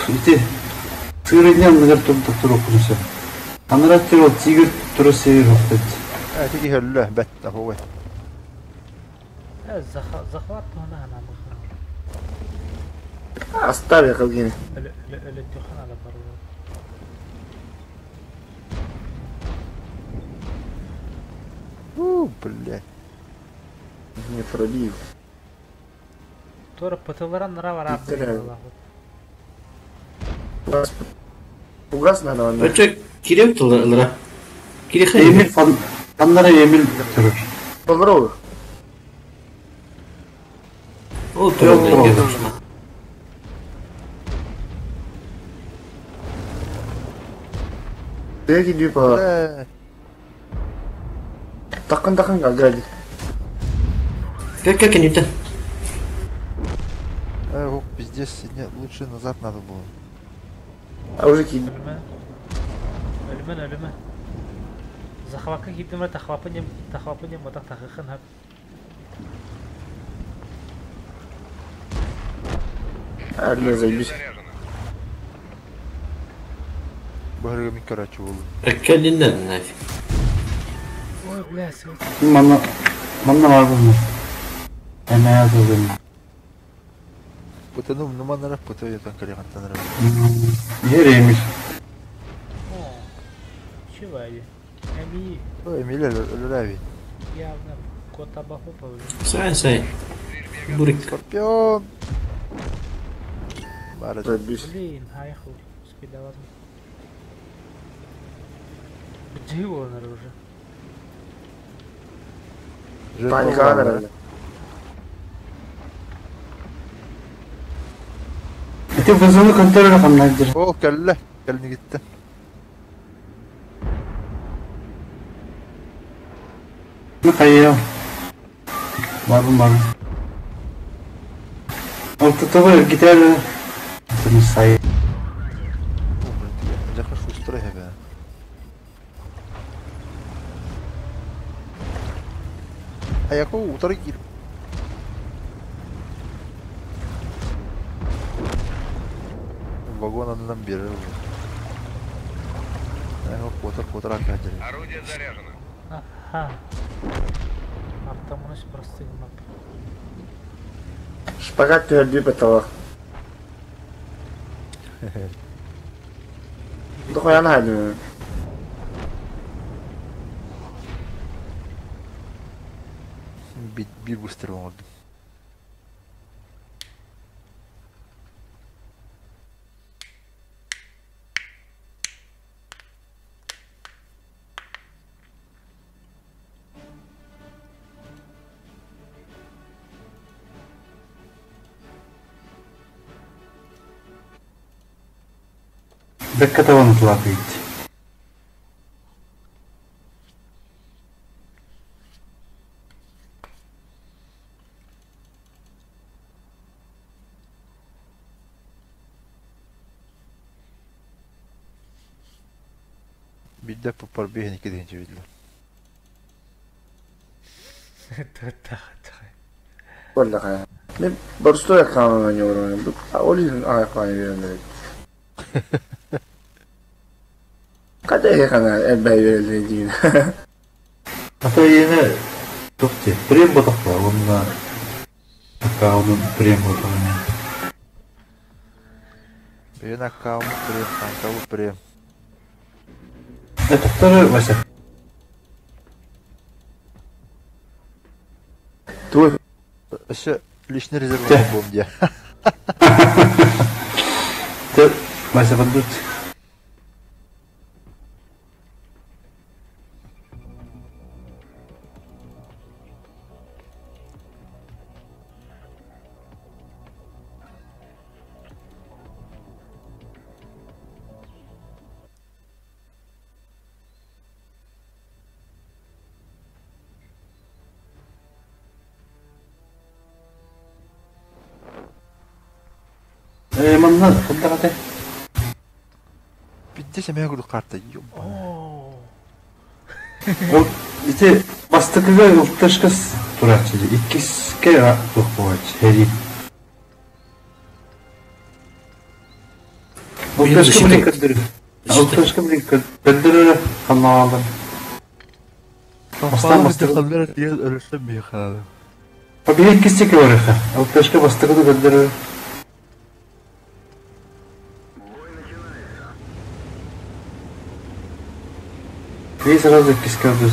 эти современные туру курсы. Анратил тигр турусы рофтет. Тиги höllü bette hova. Захват ona ana bakın. Оставь калгини. Öyle tühan ala barı. Блядь. Не пробил. Тора патыларан нара var abi. Пугас надо, он. Öçek. Kirep ылыра. Киреха Эмил фаннара Эмил тұрыр. Olur olur. Ол тұрыр да кешма. Dia gidiyor bak. Takın gagal. Как они-то? Оп, пиздец, нет, лучше назад надо было. А уже gidiyor. Ölüme. Захвака гидим ра тахвапынем мотак тахыхын хап. Erdem zaybis. Заряжено. Бахарга ми карачу болу. Аккадиннен нафиг. Ой, бля, свет. Манна var bunun. Hemen yazıldım. Путану, нуманара, путаю я там карягантанара. Yer Emil. О. Чували. Ами Ой, Эмиля, лурави. явно кота баху повели. Say. Бурик. Скорпион! Бара, Zaybis. Блин, хайху. Спидават. Где он уже? Panik alan herhalde. Ete fazlalık kontrol rakamlardır. О, кәллә, кәлне gitti. Ne kayıyor? Var. Altı tabi gider. Bunu say. О, блин, я хочу устроить, бе. Аяку утары кир. Вагонынан бері. Аяку котыр акадыр. Орудие заряжено. Ага. Артамыныш просто мап. Шпагат tüyerdiği petava. Bu koyan haydi. Bir booster oldu. Bekka tavanı tulakı gitti. Bir de побегать iki deyince bildiler. Kolla kaya. Ne barışta yakalama ben yorum. Bu olsun ayaklarını verenler. Kaç yakana elbey verildiğini. Ata yine tuttu. Prem botakla. Onunla onun prem botakla. Bir nakavı prem, kankavu prem. Etakları mesela. Dur. Еще лишний резерв Да. помню. Te mesela ben tut. Manna kata. Bitti semaya kudu kartı. O ite bastıkıga ultaşkas turaçı. İkiske tuhpovaç. Heri. Ultaşka bile kadırı. Ultaşka bile kadırı kanaldan. Aslan bastıkı. Kanlar diye ölürsem mi yakaladım? Bir ikisi ki var ya. Ultaşka bastıkı da kadırı. И сразу кискадус.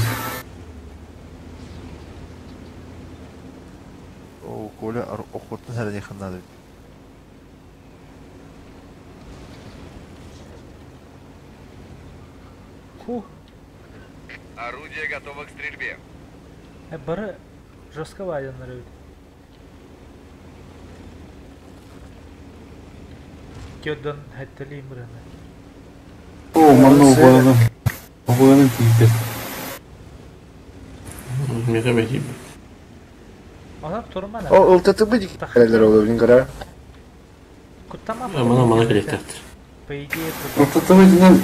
О, Коля охотно herhalde yakınladı. Фу, Орудие готово к стрельбе. бары жестко вайданлар өйді. Кёддан хәттелейм біріні. О, манна угуянын. Угуянын тиіппес. Мега тиіп. Адам тұрман O ıltatı bu dikkateler olur Linkara. Kuttama Мана керектектір. По идее, Ортатымы дінен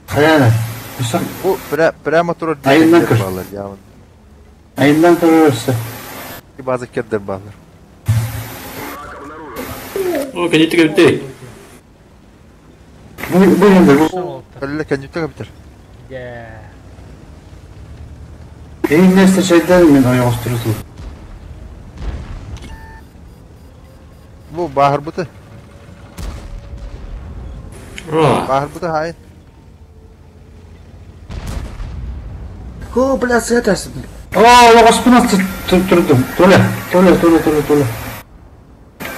қаяны. Үсі Bu prema turur Ayından diyecekler kır. bağlar ya. айындан тұры өрсі. Bazı kedler bağlar. О, кәдетті кәдетті. Bu енді bu. oldu. Kalile kendisi biter. Ya. Eğin neste şeyden men аяқ ұстырысыл. Bu bahar butu. О, Bahar butu hayır. Hu biraz yatarsın. О, аяқ ұспын тұрдым. Толя.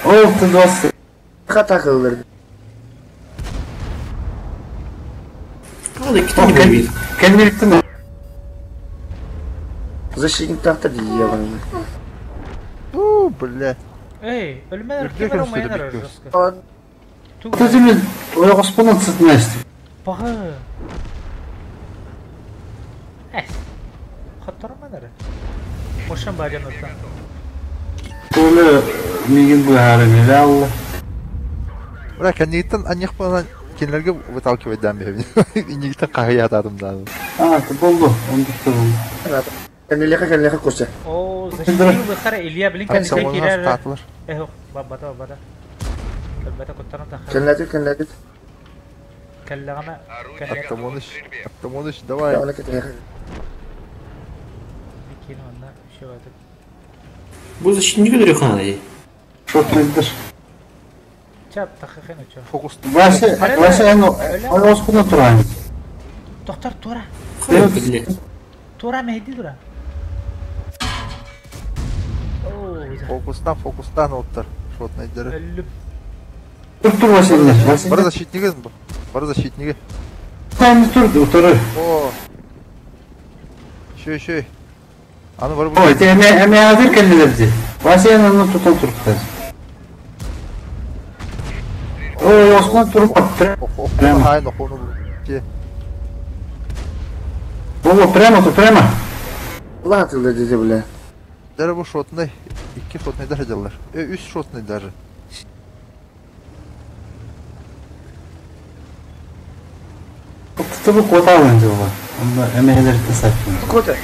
О, ты 20. Hata kılırdı. Hadi iki tane bir. Kendine gittin mi? Защитник tahta değil ya bana. Bля. Ey, ölmeler Ürkek kemer üstüne olmayanlar bekliyoruz. arası. Ты мен аяқ ұспын сытнайсың. Bağı. Қатырманар. Мошан бажан отан. Толя меген bu harem ya Allah. Bırak kendi gittin anyak falan kendilerine vıtalkı eden bir evin. İnce gittin kahve atadım daha. Ha, oldu. Ondukta oldu. Kendine koşa. Oo, защитил бахара Илья блин kan Akşam sen onu nasıl kirer. tatlılar? Babada. Elbette kutlarım da. Kendine. Kellagana. Орудие готово к стрельбе. Attım давай. Ya ona kendine. Dikini onunla şey vardı. Bu защитник duruyor kanalıyı. Şortlaydır. Çap takıkın uçu. Fokus. Vaşı en аяқ ұспына тұрайын. Doktor Tora. Блин. Tora Mehdi Tora. Oo, Fokustan otlar. Şortlaydır. ölüm. Dur Vaşenler. Bana защитнигі bu. Bana защитнигі. Sen dur oturur. O. Şey. Anı var bu. Ой, te emeğe hazır kendilerdi. Vaşen onu tutan turuklar. O аяқ turup attı. Прямо. Hayır onu. Ovo, prema. Ulan atıldı dedi bile. Dere bu şortnay. 2 şortnay dereceler. 3 şortnay derece. Tutubu kota bence baba. Onda emeğeleri tesadüf. Kota.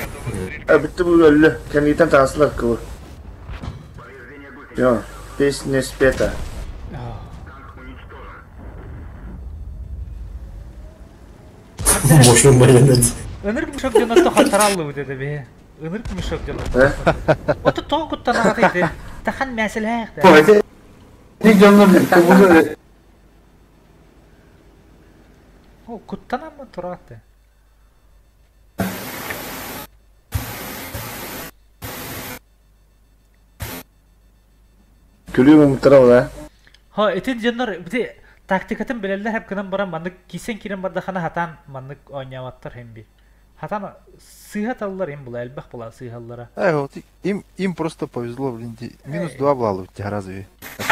Bitti bu öldü. Kendinden tansılar kıvır. Yo. Пес не спета. Boşluğun baylandı. Önür müşok canı da hatırallı bu dedi be. Önür müşok canı. Otu toğ kuttan ağatıydı. Tahan mesele de. Ой, te ne canlar bu O kuttan ama turattı. Gülüyor mu muhtarım da? Ha etin canlar bir de taktikatın belirler hep kınan baran manlık kisen kiren barda hana hatan manlık oynayamattır hem bir. Hatan sıhhat alırlar hem bula elbaq bula sıhhallara. Вот им просто повезло, блин. Минус 2 балла у тебя разве?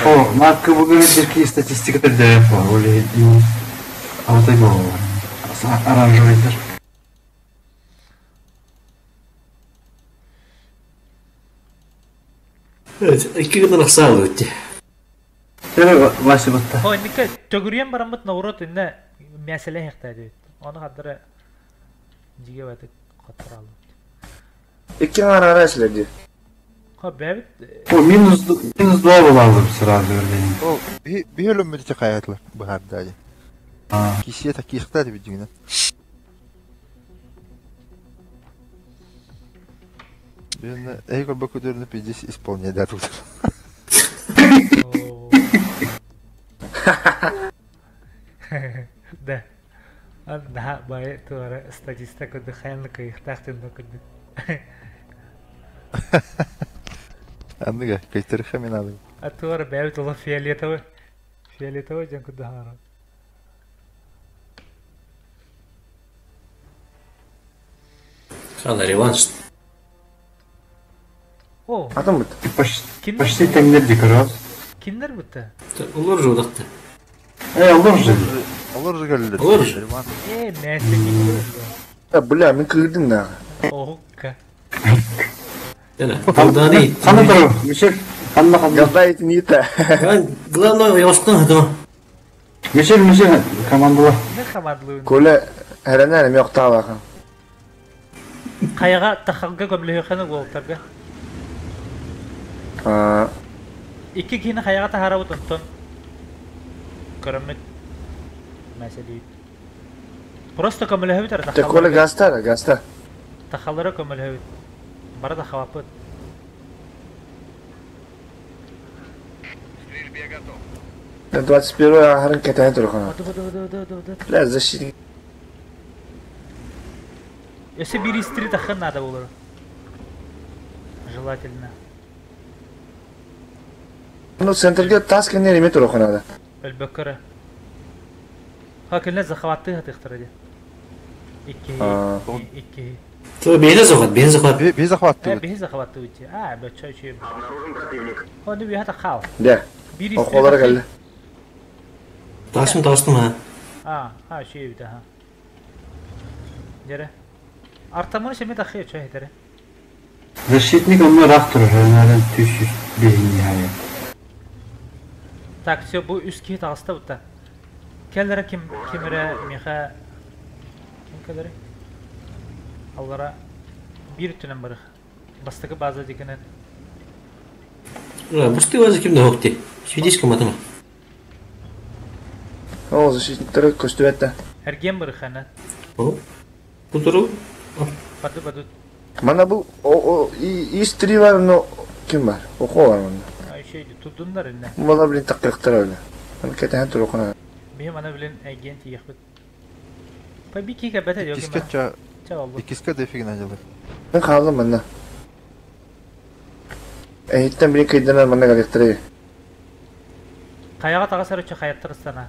О, Марко bugün bir statistikada da yapıyor. Öyle avtay bu. Aranjörler. Evet, iki kadar sağ öttü. Tere başlattı. Ha indike tögürüyen baramıt navrot inne mesele hektadı. Onu kadar cige batık hatıralım. İki ara işledi. Ha bebit O minus 2 bağlı сразу öyle. O bir ölüm müddet hayatlar bu habdayı. Ha. Kişiye takıyı kıtladı bir düğüne. Ben Эйгор Бакудерны 50 исполняет да тут. Да. Да, бай туара статистика куды хаянлыка ихтахтын куды. Anlıga kaytarı hemen alayım. А туара бебит ола фиолетовый. Фиолетовый жан куды хара. Кана реванш. О, Атом бит. Почти темдердик раз. kimler bitti? Улар жудакты. Olur же. Olur geldi. Olur. Neyse kimler? Бля, мен кырдым да. Oğukka. Яна. Алданы. Sana da Michel. Kanla kanla. Гадай это не та. Главное яшкан хадама. Michel komandalı. Ne kamadlığın? Коля, herene mi yok ta bakın. Kayağa takılga gömleği kanı voltarga. Aa, İki kini kayağa tahara utuntun. Kırmızı. Meseleyi. Просто gömleği bitir. te Коля гаста, гаста. Takıllara gömleği. Bara da havapıt. Стрельбе готов. 21 hareket turkan. Dı. Бля, защитник. Если bir istri takın надо olur. Желательно. Ну, центрге таски не ремет турkan надо. البكرة. هاكلنا زخواتها تختار دي. آه. İki. То бензин захват. Bir захват. Bir زخواتı uçu. Böyle şey. Onu bir hata kal. De. Bir Okulara geldi. Тастым ha. Şey bir daha. Jere. Artamını şimdi takıyor çay tere. Защитник onunla rahat durur. Onlardan tüş beyin yani. Так, все, bu üst kit hasta bu da. Kellere kimere miha. Kim kadar? Allah'a bir tünen barık. Bastıkı bazı dikenen. Пусты вазы кимде хокти. Шведийском атама. О, защитниктері көстүбетті. Ergen barık hana. О. Бутуру. Badu. Мана бұл, И3 var, но kim var? Oku var mında. Ay şeydi tuttunlar eline. Bana bilin takıktır öyle. Ben keten tur okuna. Benim ana bilen ergen tiyakbet. Pa bir kika bete diyor ki İkiske Çavallı. İkiske defigin acılı. Ben kaldım bunda. Ehitten bilin kıydılar bana galiktiri. Kayağa tağa sarı uçak hayattırız sana.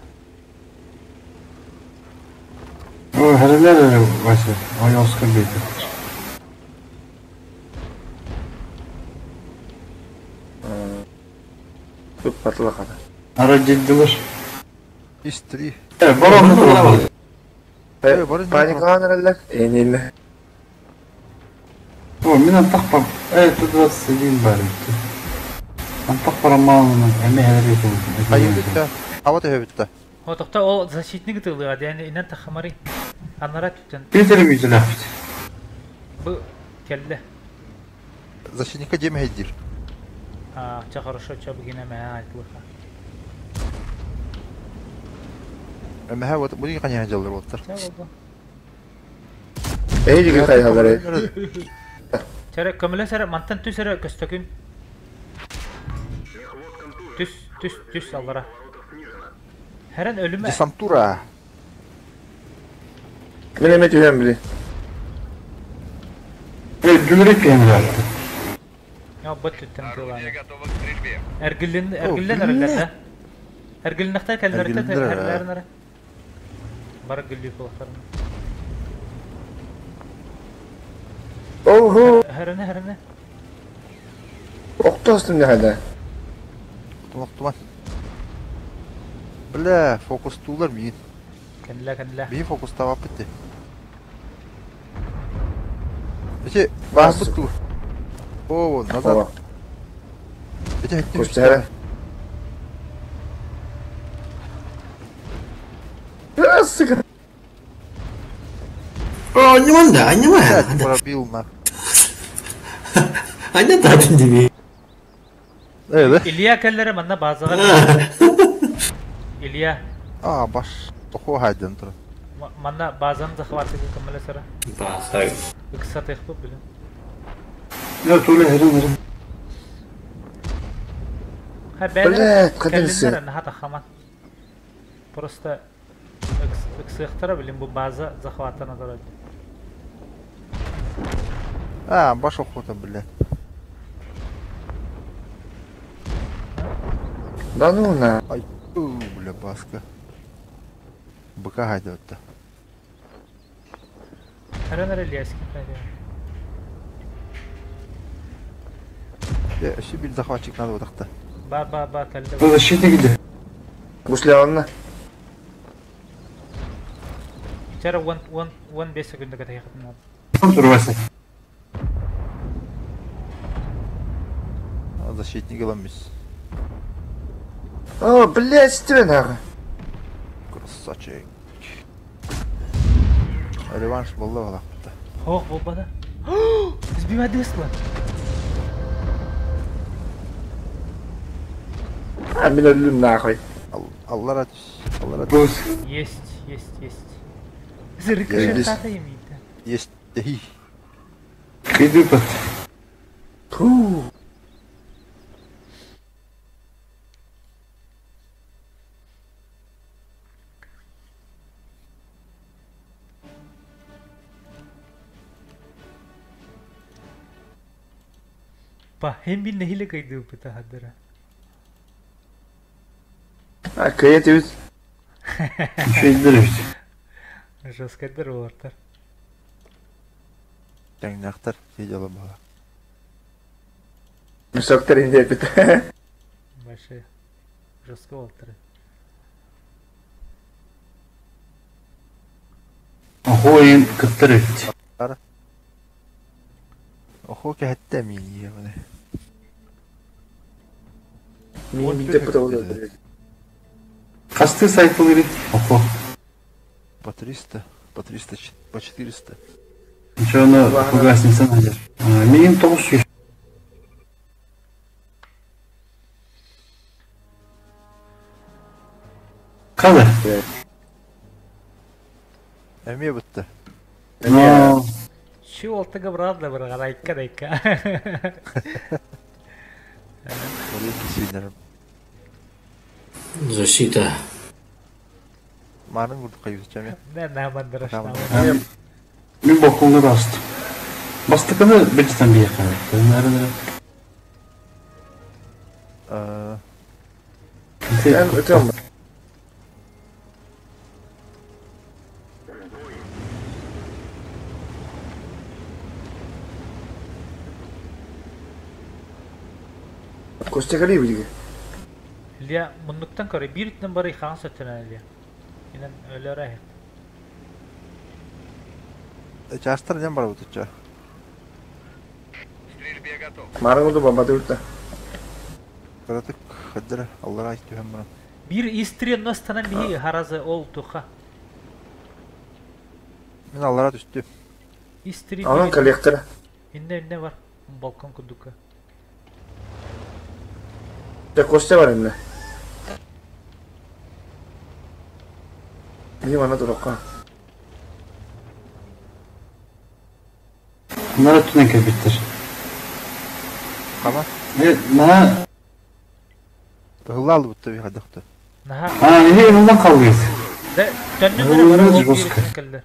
O herhalde başka. O Oscar beydi. Çok patlı kadar. Ara ciddiler. İstri. Evet, baron da Paniklan herhalde. Enille. O, mina takpa. Evet, bu da sileyim bari. Ben takpara malını. Emi helal yapalım. Hayırlıkta. Hava da hövütte. O tokta o защитник tığılıyor yani inen takımari. Anlara tutun. Bildirim yüzüne. Bu kelle. Защитника Джейми Хейдир. Çok хорошо çabuk yine meha aytlığa. Ama ha bu ne kadar acılı oldu. Çavallı. Eğici kay haberi. Çare kömüle sere mantan tüs sere köstökün. Tüs Allah'a. Heren ölüme. Desantura. Millemet üyen biri. Evet, gülürük yenir. Ya bot tuttum diyorlar. Орудие готово к стрельбе. Ergilin arallarda. Ergilin naktar kellerde Ergilin herlerin ara. Barak gülüyor kulaklarına. Oho. Herene. Oktu astım ne halde. Tumak. Bля, fokus tuğlar mı? Kendile. Bir fokus tava bitti. Peki, bas bu tu. Oo, nazar. Ova. Peki, hektim Koştu hele. Sıkı. О, не манда, а не моя. Пять пробил на. А не татın dibi. Evet. İlya kellere manna bazılar. İlya. Baş. Oku haydın dur. Manna bazan zahvatı kımele sere. Басай. Kısa tekbub bilin. Evet, öyle herin. Ha Блядь, кадырсы. kellere ne hata haman. Просто ıksıhtara bilin bu bazı zahvatına da. Baş oku da bля. Да ну на. Ay, bля, baskı. Bıka haydı öttü. Heren İlyas kim Şu bir daha çıkmadı odakta. Ба, кәлді. Bu защита gidiyor. Гусляванна. Чара 15 секундага таяқтым. Там durması. Защитник оламыз. О, блядь, что нахуй? Красавчик. Реванш болды балақта. Хоқ, болбады. Сбивадыңыз ба? Ben öldüm nahуй. Allah радиш. Allah радиш. Bu Есть. Рикошет атайым еді. Есть. Эй. Кредит. Фу. Ба, hem bir neyle kaydı bu tahaddıra. А, креативит. Şeydir. Жесткадыр олардар. Жаңнақтар сидел бала. Мусоктар инде бит. Вообще жестко олардар. Oyun kıttırır. Охо кәттә мин яны. Мен бит деп отыр. Kastı sayfaları. Oho. По 300, по 300, по 400. Ничего, onu погасница найдешь. Миним 900. Kalır. Әме бутты. No. Şu oltaga brad da bir garayka dayka. Oraya kisinerim. Защита. Манын вурду кайбытчам я. Ne mandırış Tamam. namı. Bir bokunu bastım. Bastıkını bir cidden bir yakaladım. Nerede? Ben ötüyorum. Костя Галиев диги. Илья мұндықтан көрі bir ütünün barı yıkan sötünen Илья. İnan öyle oraya. Частар ням бар бутуча. Стрельбе готов. Маран oldu bomba ürtte. Кыратык хаддыр Аллар айтты һәм буны. Bir istri nostanan bir harazı ol tuha. Мен Аллара түстүм. İstri Алан bir. коллектор. Ne var? Balkon kuduka. Да Костя var elinde. Benim ana durakka. Bunlar tüne köpektir. Кама? Ne? Гылал бутты bir хадыкты. Naha. Ne yanından kavgayız. De tönün Oğlum, göre ne var o bir jostka. ütünü kıldı.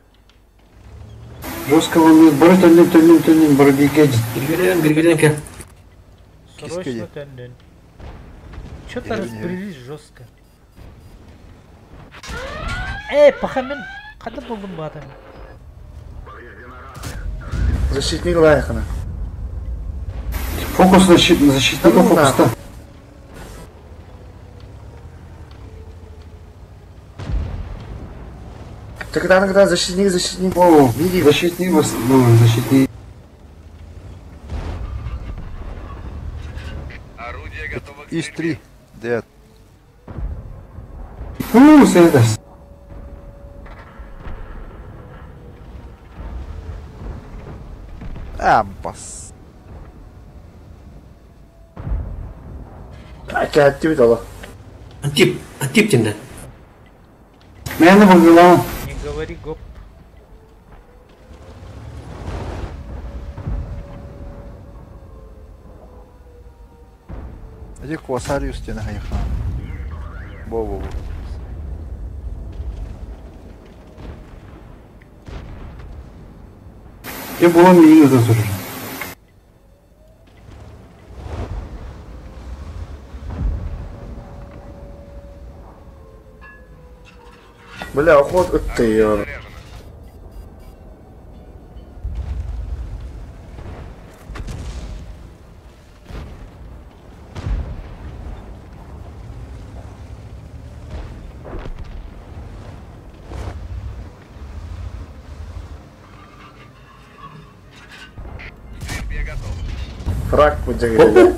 Жестко волнует. Бары тönün. Бары гигедит. Бергелен kel. Срочно Кискеди. тönün. Что-то Я разбрелись жестко. Пахамен. Когда buldum bu adamı? Защитник лайкана. Фокус защитника Ну, фокуста. Так когда защитник. О, Види. защитник. Защитник. Орудие готово к Ис стрельбе. 3. Дет. Сенедес. Ампас. Activit ola. Антип тенде. Мені вигнала. Не говори гоп. Ади Квасариус тена хайхан. Во. Я була мені засуджена. Бля, охот öttü ya. Заряжено. Фраг bu cegede.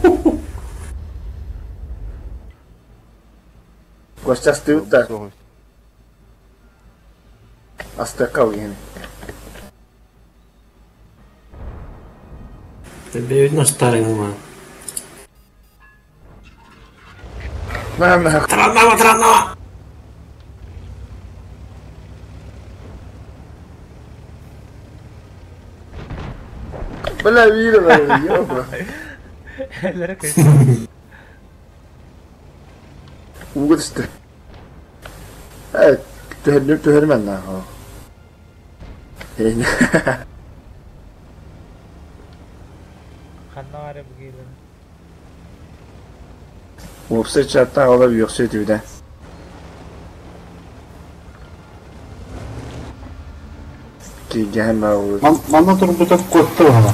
Koşacağız da Соғып. astık kal yani. Тебе видно старый мама. Мама, Транного! bla vida böyle yok mu? Ellere kayıt. Uğur işte. Evet, töhürmen lan o. Yani. Kanna var ya bu giyilere. Ofse chatta ola bir yoksa tüyden. Ki gehen var olur. Manda turup bu tak koydu bana.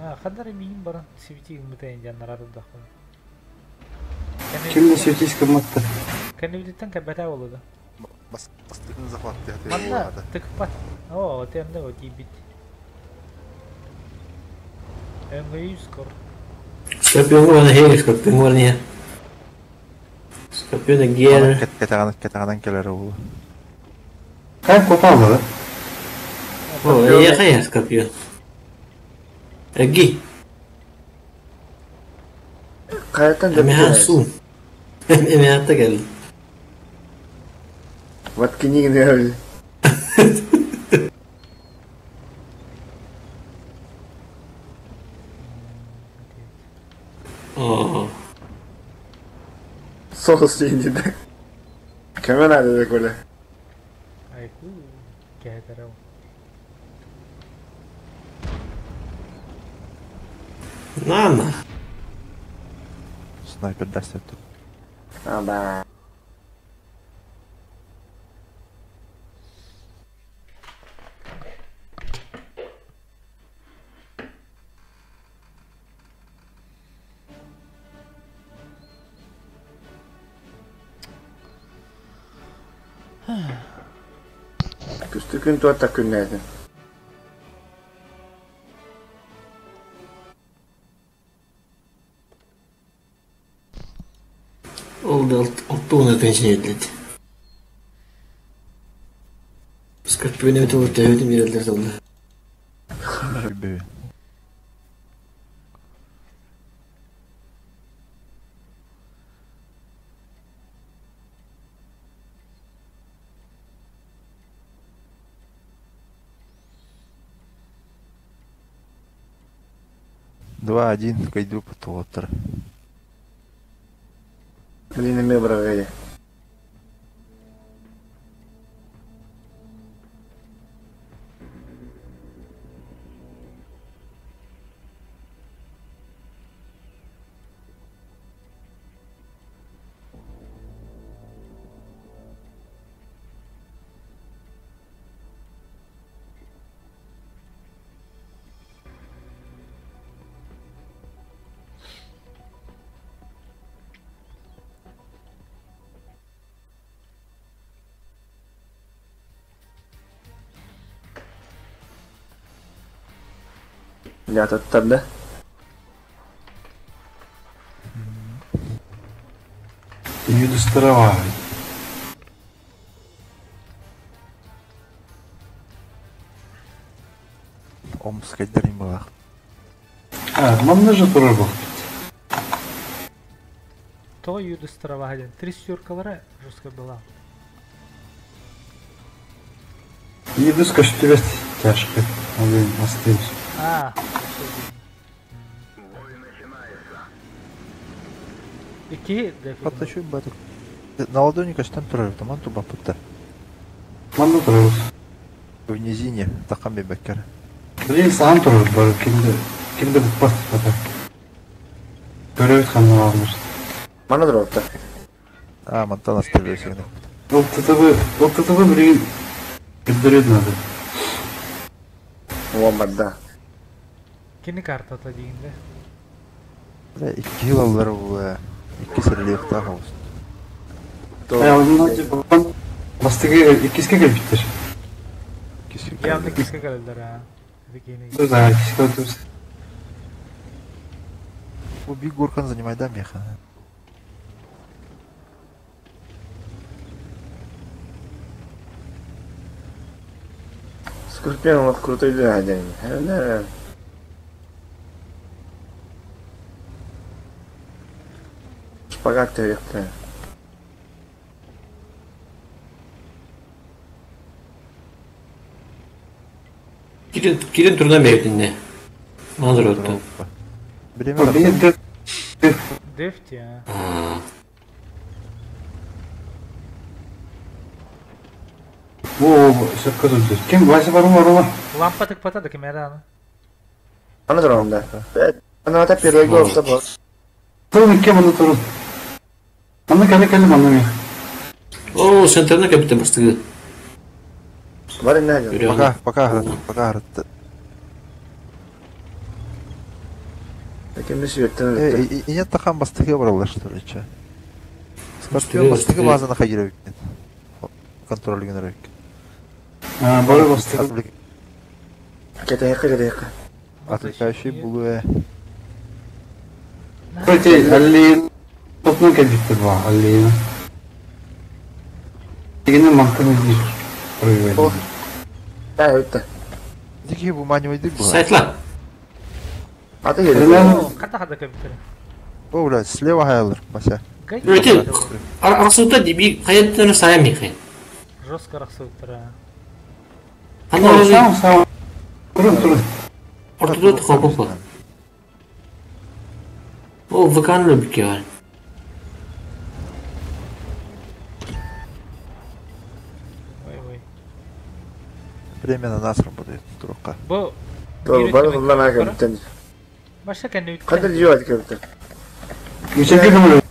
Ha, kadar eminim bana siviti yılmıtayın canlar arada. Kimde sürtüş kırmaktı? Kendi bilitten kabata oldu. Бастығын захватты. Manda tıkpat. Oo, tende o dibit. Öngöy skor. Скорпион бана хейр, скорпион бар не. Скорпион гер. Кетағанан келер ол. Кайф кота алды. О, я кая скорпион. Эги. Kayaktan da Эме су. Эме атта geldi. Vat kini ne öyle. Oo. Sos şeyinde de. Kemen hadi de böyle. Ay ku. Kaya taraw. Нана. Снайпер дәс етті. Ama. Küstükün tuota kynneydin. Oldu alttuuna pensiyetledi. Скорпионы это вот тәуді берілдер солды. Бөбе. Два, один, кайду потолотыр. Блин, ми бравые. Ya tetap dah. Їду староварий. Омск кайдарин болақ. Манда же тура бұл. То юды староваген. 3 жестко была. Їду скажу тебе тяжко. Один остився. А. İki define. Патташу батыр. На ладони каштан тұрар, таман туба пыттар. Манда тура бұл. В низине, тақам беккер. Блин, саған тура бұл. Kimde bu pas pata. Görev kanını almış. Mana dur orta. А, Монтана стреляю сигнал. O tıtıbı bilin. Güldürüyordun adı. Muhammed'da. Kini kartı atacağında. Бля, 2 yıl aldılar bu. 2 sıralıyık daha olsun. Ondan bastığı ikisi gelmiştir. Kişi Bir anda kiske kalırlar ha. Hadi kini. Dur daha ikisi kalmıştır. Bu bir Гуркан занимает, да, меха? Скорпион вот крутой дядя. Да. Шпагат вверх-то. Kirin turdan berdin Hazır oldu. Bilemiyorum. Benim de Deft ya. bu şaka durdu. Kim? Vasi var mı? Lampa tık da kim era? Ana durumda. Evet. Ana da первый гол с тобой. Durun kim onu durun. Kendi anlamıyor. Oo sen tırnak yaptın bastığı. Var ne hacı? Görüyorum. Пока арытты. Kim de sürekli. И нет тахан бастыгы баралар, что ли, че? Скорпион Бастыгы, бастыгы бастыгы. базаны хагиревик. Контроллигенеревик. Ha, böyle bastı. Кете. Отвлекающий булуэ. Kırıcı, Ali'nin topuna gelecektir bu Ali'nin. Yine mahkeme değil. Oraya verdim. Oh. Да, это. Дикие выманивает было. Saytla. Аты geldi. Önemli. Хата компьютер. О, блядь, слева Хайлер, Мася. Öyle arasında bir hayatlarını sayamayın. Жестко рахсуттара. Hani Sağ. Durun. ortada tıkabı var. O vakanlı bir şey var. Ой. Время на нас работает, турка. Bu Doğru, bana kullan kaptan. Başka kendi bitti. Kadir diyor kaptan. Geçen gün öyle.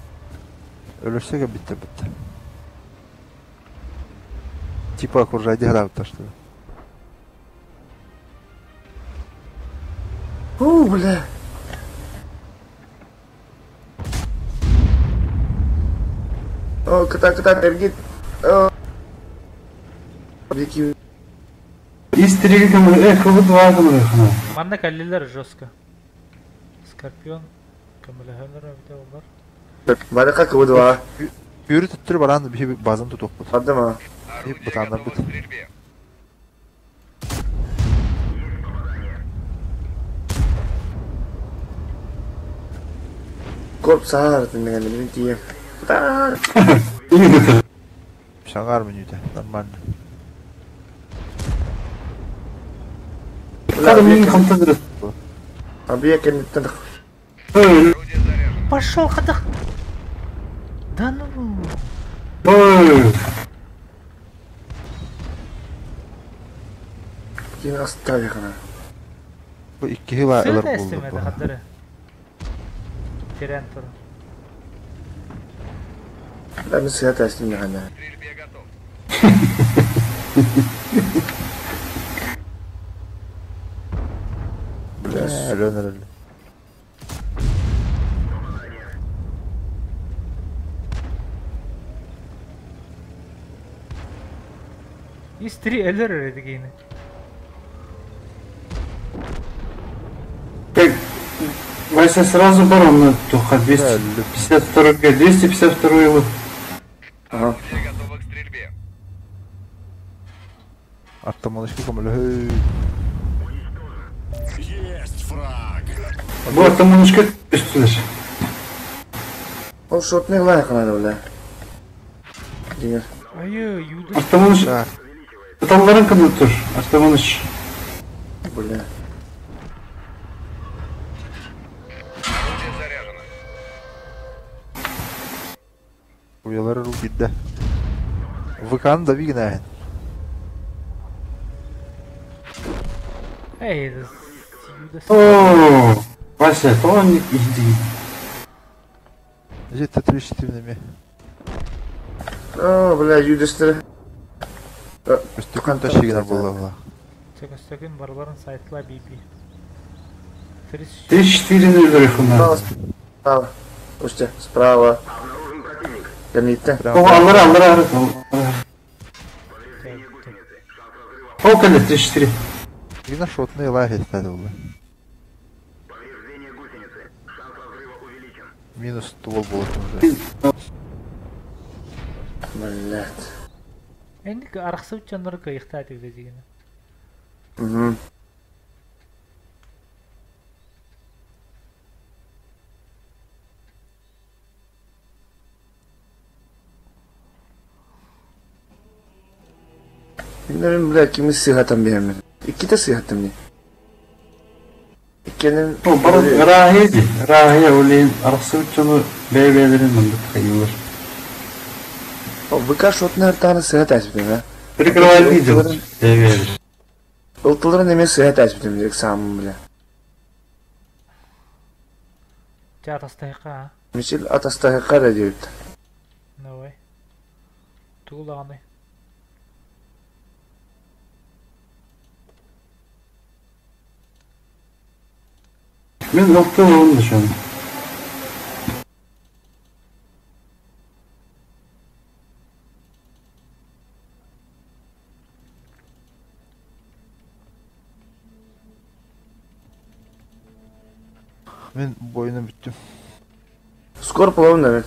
Ölürse bitti. Типа окружать грав-то, что ли? Бля. О, ката, бергит. О. Беги. İstiriyor ki kılıç var mı? Manda kalliler жестко. Скорпион. Камилахалар bir de onlar. Bana kalk bu dua. Yürü tuttur baran bir bazın tutuk bu. Hadi ma. Bir butanlar bit. стрельбе. Korp sağır dengan ini dia. Tar. Şangar menüde. Normal. Kadın yine kamtadır. Abi ya kendi tanık. Öyle. Орудие заряжено. Пошел хода. Да ну. Öyle. Yine hasta yakına. Bu iki yıl aylar Sığ buldu teslim bu. edi hadları. Tren turu. Ben de sıhhat teslim yakına. Стрельбе готов. Öyle. İstiri eller öğredik yine. Как Вася сразу барон туха 252 252 его. Aha. Орудие готово к стрельбе. Автоматически comme le Есть фраг. Bu atamanışka üstüler. O şort ne var yakına öyle. Diyor. Ayı yudu. Atamanış. Да. Atamların kanıtır. Atamanış. Bля. Орудие заряжено. Uyaları gitti. Vıkan da bir güne. Ey yudu. Ooo. Вася, тоник иди. Jet titriştirdi mi? O bля yüdüstür. Üstükün taşı gider bu. Çekostakın barbarın saytla BP. 34 öldürüyor bunlar. Справа. Пусти. Справа. Граница. O alır. O kadar 34. Yine şotunu layık istedi bu. Минус тубол болатын уже. Блядь. Эндик арахсып чандар кайыкта тегде деген. Угу. Benim bile kimi sıhhatam beğenmedi. İki de sıhhatam ne? İkinin... Ну, Рахи, олин, арсылчыны бәйбәлерін мындық қайылыр. O bıka şotun her tane sıhhat açbıdım ha. Прикрывай видео, бәйбәлер. Iltıların emeği sıhhat açbıdım direkt sağımın bile. Чата стайка. Mesela atastahı kara diyordu. Давай. Туглаганы. Мен ұқты олымды шоны. Мен бойunu büttüm. Skor bulalım da ben.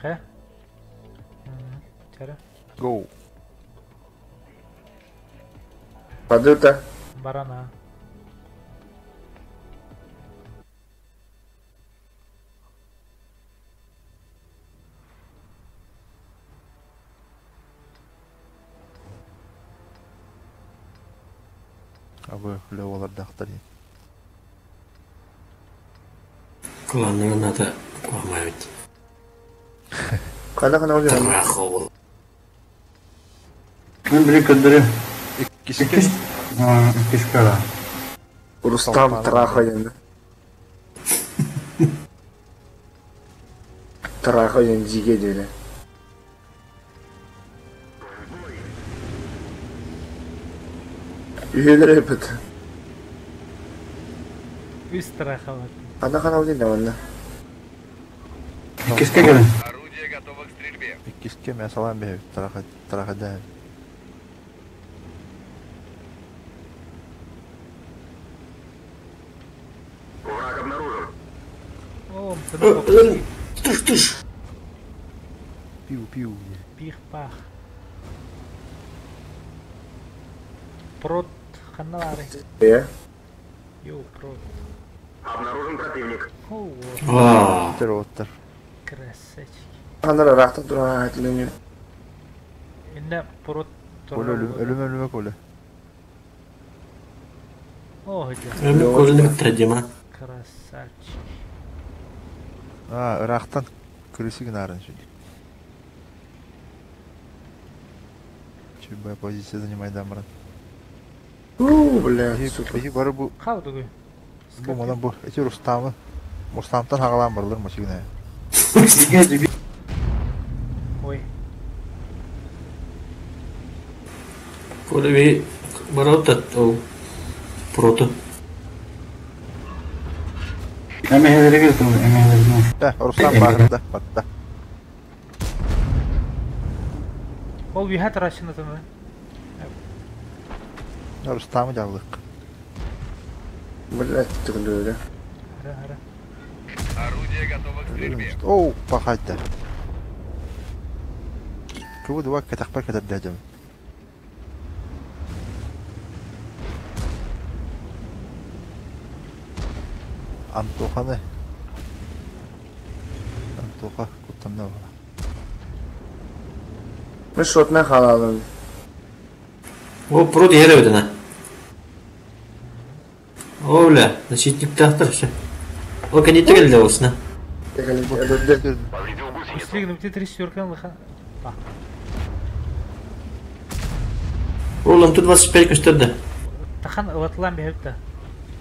Хэ? Чара. Go. Падырта. Барана. Абы леваларды ақтарайын. Кыланның аты қоймай өт. Kana kana oluyor. Тырақы ол. Мен бір көндірем. İkisi Икиш кара. Rustam Traha yendi. Traha yendi cige diyor. Üyeleri yapıt. Üst tarafa bak. Kana kana oluyor da valla. Икишке келin. Орудие готово к стрельбе. ikisi мен салам бе тарахада. О, сынок. Түш. Пиу. Пих-пах. Прот ханалары. Ya. Йоу, прот. Обнаружен противник. О, Aa. Оттыр. красавчик. Kanlara rahatlık duran rahatlığını. Инде прот. Ölüme kolü. О, хожа. Мен көрініп біттірдем, а? Красавчик. Iraq'tan Крысигин арын şimdi. Чебая позиция занимает Дамран. Бля, сука. Peki bari bu Қалды ғой. madan bu eti Rustam'tan hağalan barılır mı şimdi? Ой. Көлі бар өттат, ол проты. Әмәйелері келді, әмәйелері. Rustam bağırdı. Batta. Ол вихат рашын атымы. Rustam'ı çaldık. Bля, tükürdü. Ара. Орудие готово к стрельбе. Oo, bakaydı. Kıvı duvak katakbar kadar diyeceğim. Антоха kutamda var. Ben şotmen halalım. О, прот ері өтіні. О, бля, защитник тақтыр ще. О, кәнетті келді осына. Үстілігін өте 34-кан лыха. Ол, тут 25 көштерді. Тахан ылатылан бәйіпті.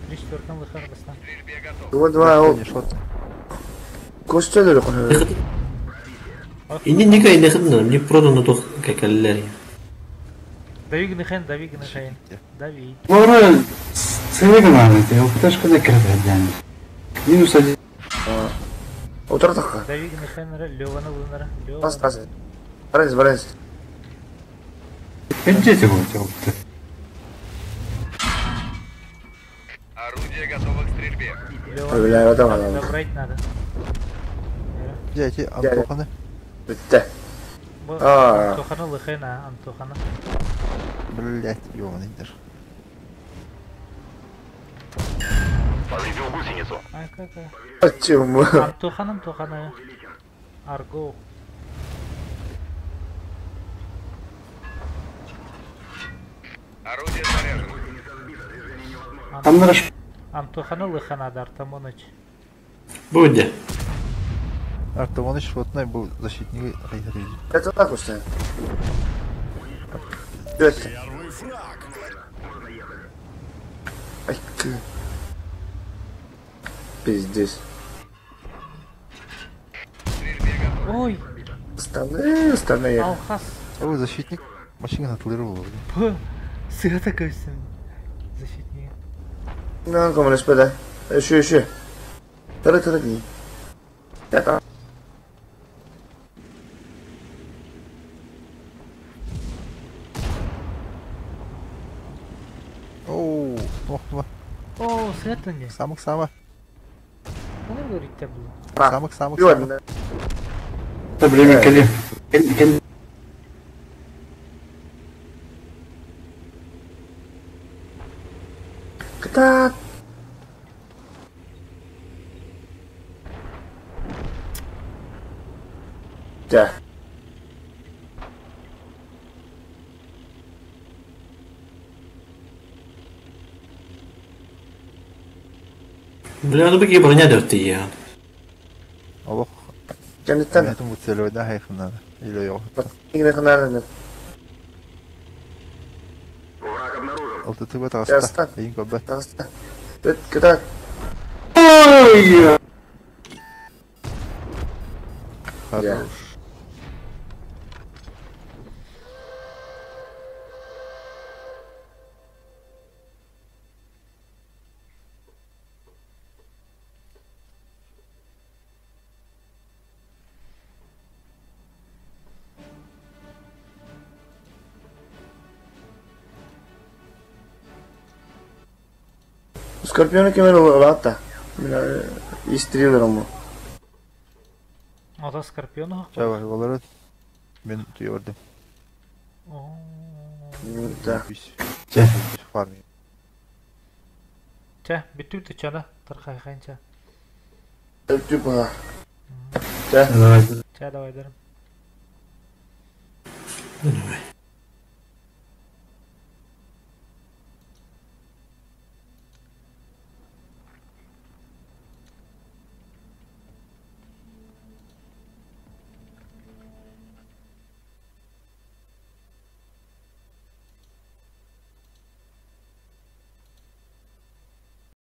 34-кан лыха арбасына. Стрельбе готов. Duva duva o Ne şot? koştular konu. Инде не кайын дәхідін, не проданы тоқ кәкәлілер. Давигіні қайын, давигіні қайын. Дави. Бары, сәйегі мағынды, оқыташқы да кірді, yani. Минус 1. Otur takka. Давигіні қайын, Леваны бұлынары. Bas bas. Barayız barayız. Пенджете будет. Орудие готово к стрельбе. Öyle adam adam. Добрать надо. Дядя, Антоханы. Bitti. Bu Aa. Антоханы лыхена, Антоханы. Блять, ёбаный даже. Повредил гусеницу. Ай, какая. Почему? Антоханы. Арго. Орудие заряжено. Там наш Антоханы лыхена дар, Тамоныч. будет. Артемоныч швотной был защитник Хайхаризи. Это так уж не. Это. Первый фраг. Ай, ты. Пиздец. Ой, Станы. Алхас. Ой, защитник машины отлырывал. Пы. Сыра такой сын. Защитник. Ну, коммунист спада. Еще. Тара не. Это. Оу, ох, О, света не. самых-самых. Ну, говорить тебе было. Самых-самых. Ладно. Это время коли. Так. Да. Бля, ну какие броня дёртые. Ох, Кеннеттен. этому выцеливать, да, хайфен надо. Или его. Игры ханарны. Враг обнаружен. Вот ты в это Я оста. оста. Инго Б. Так. Ой! Хорош. Скорпионы кемер лата. Mina истрелером. Ата Скорпиону. Чава, Валерат. Мен түйордым. О, Да. Фарми. Ча, битүү тэ чана. Тархай ханча. Типа. Давай. Ча, давай дарым. Давай.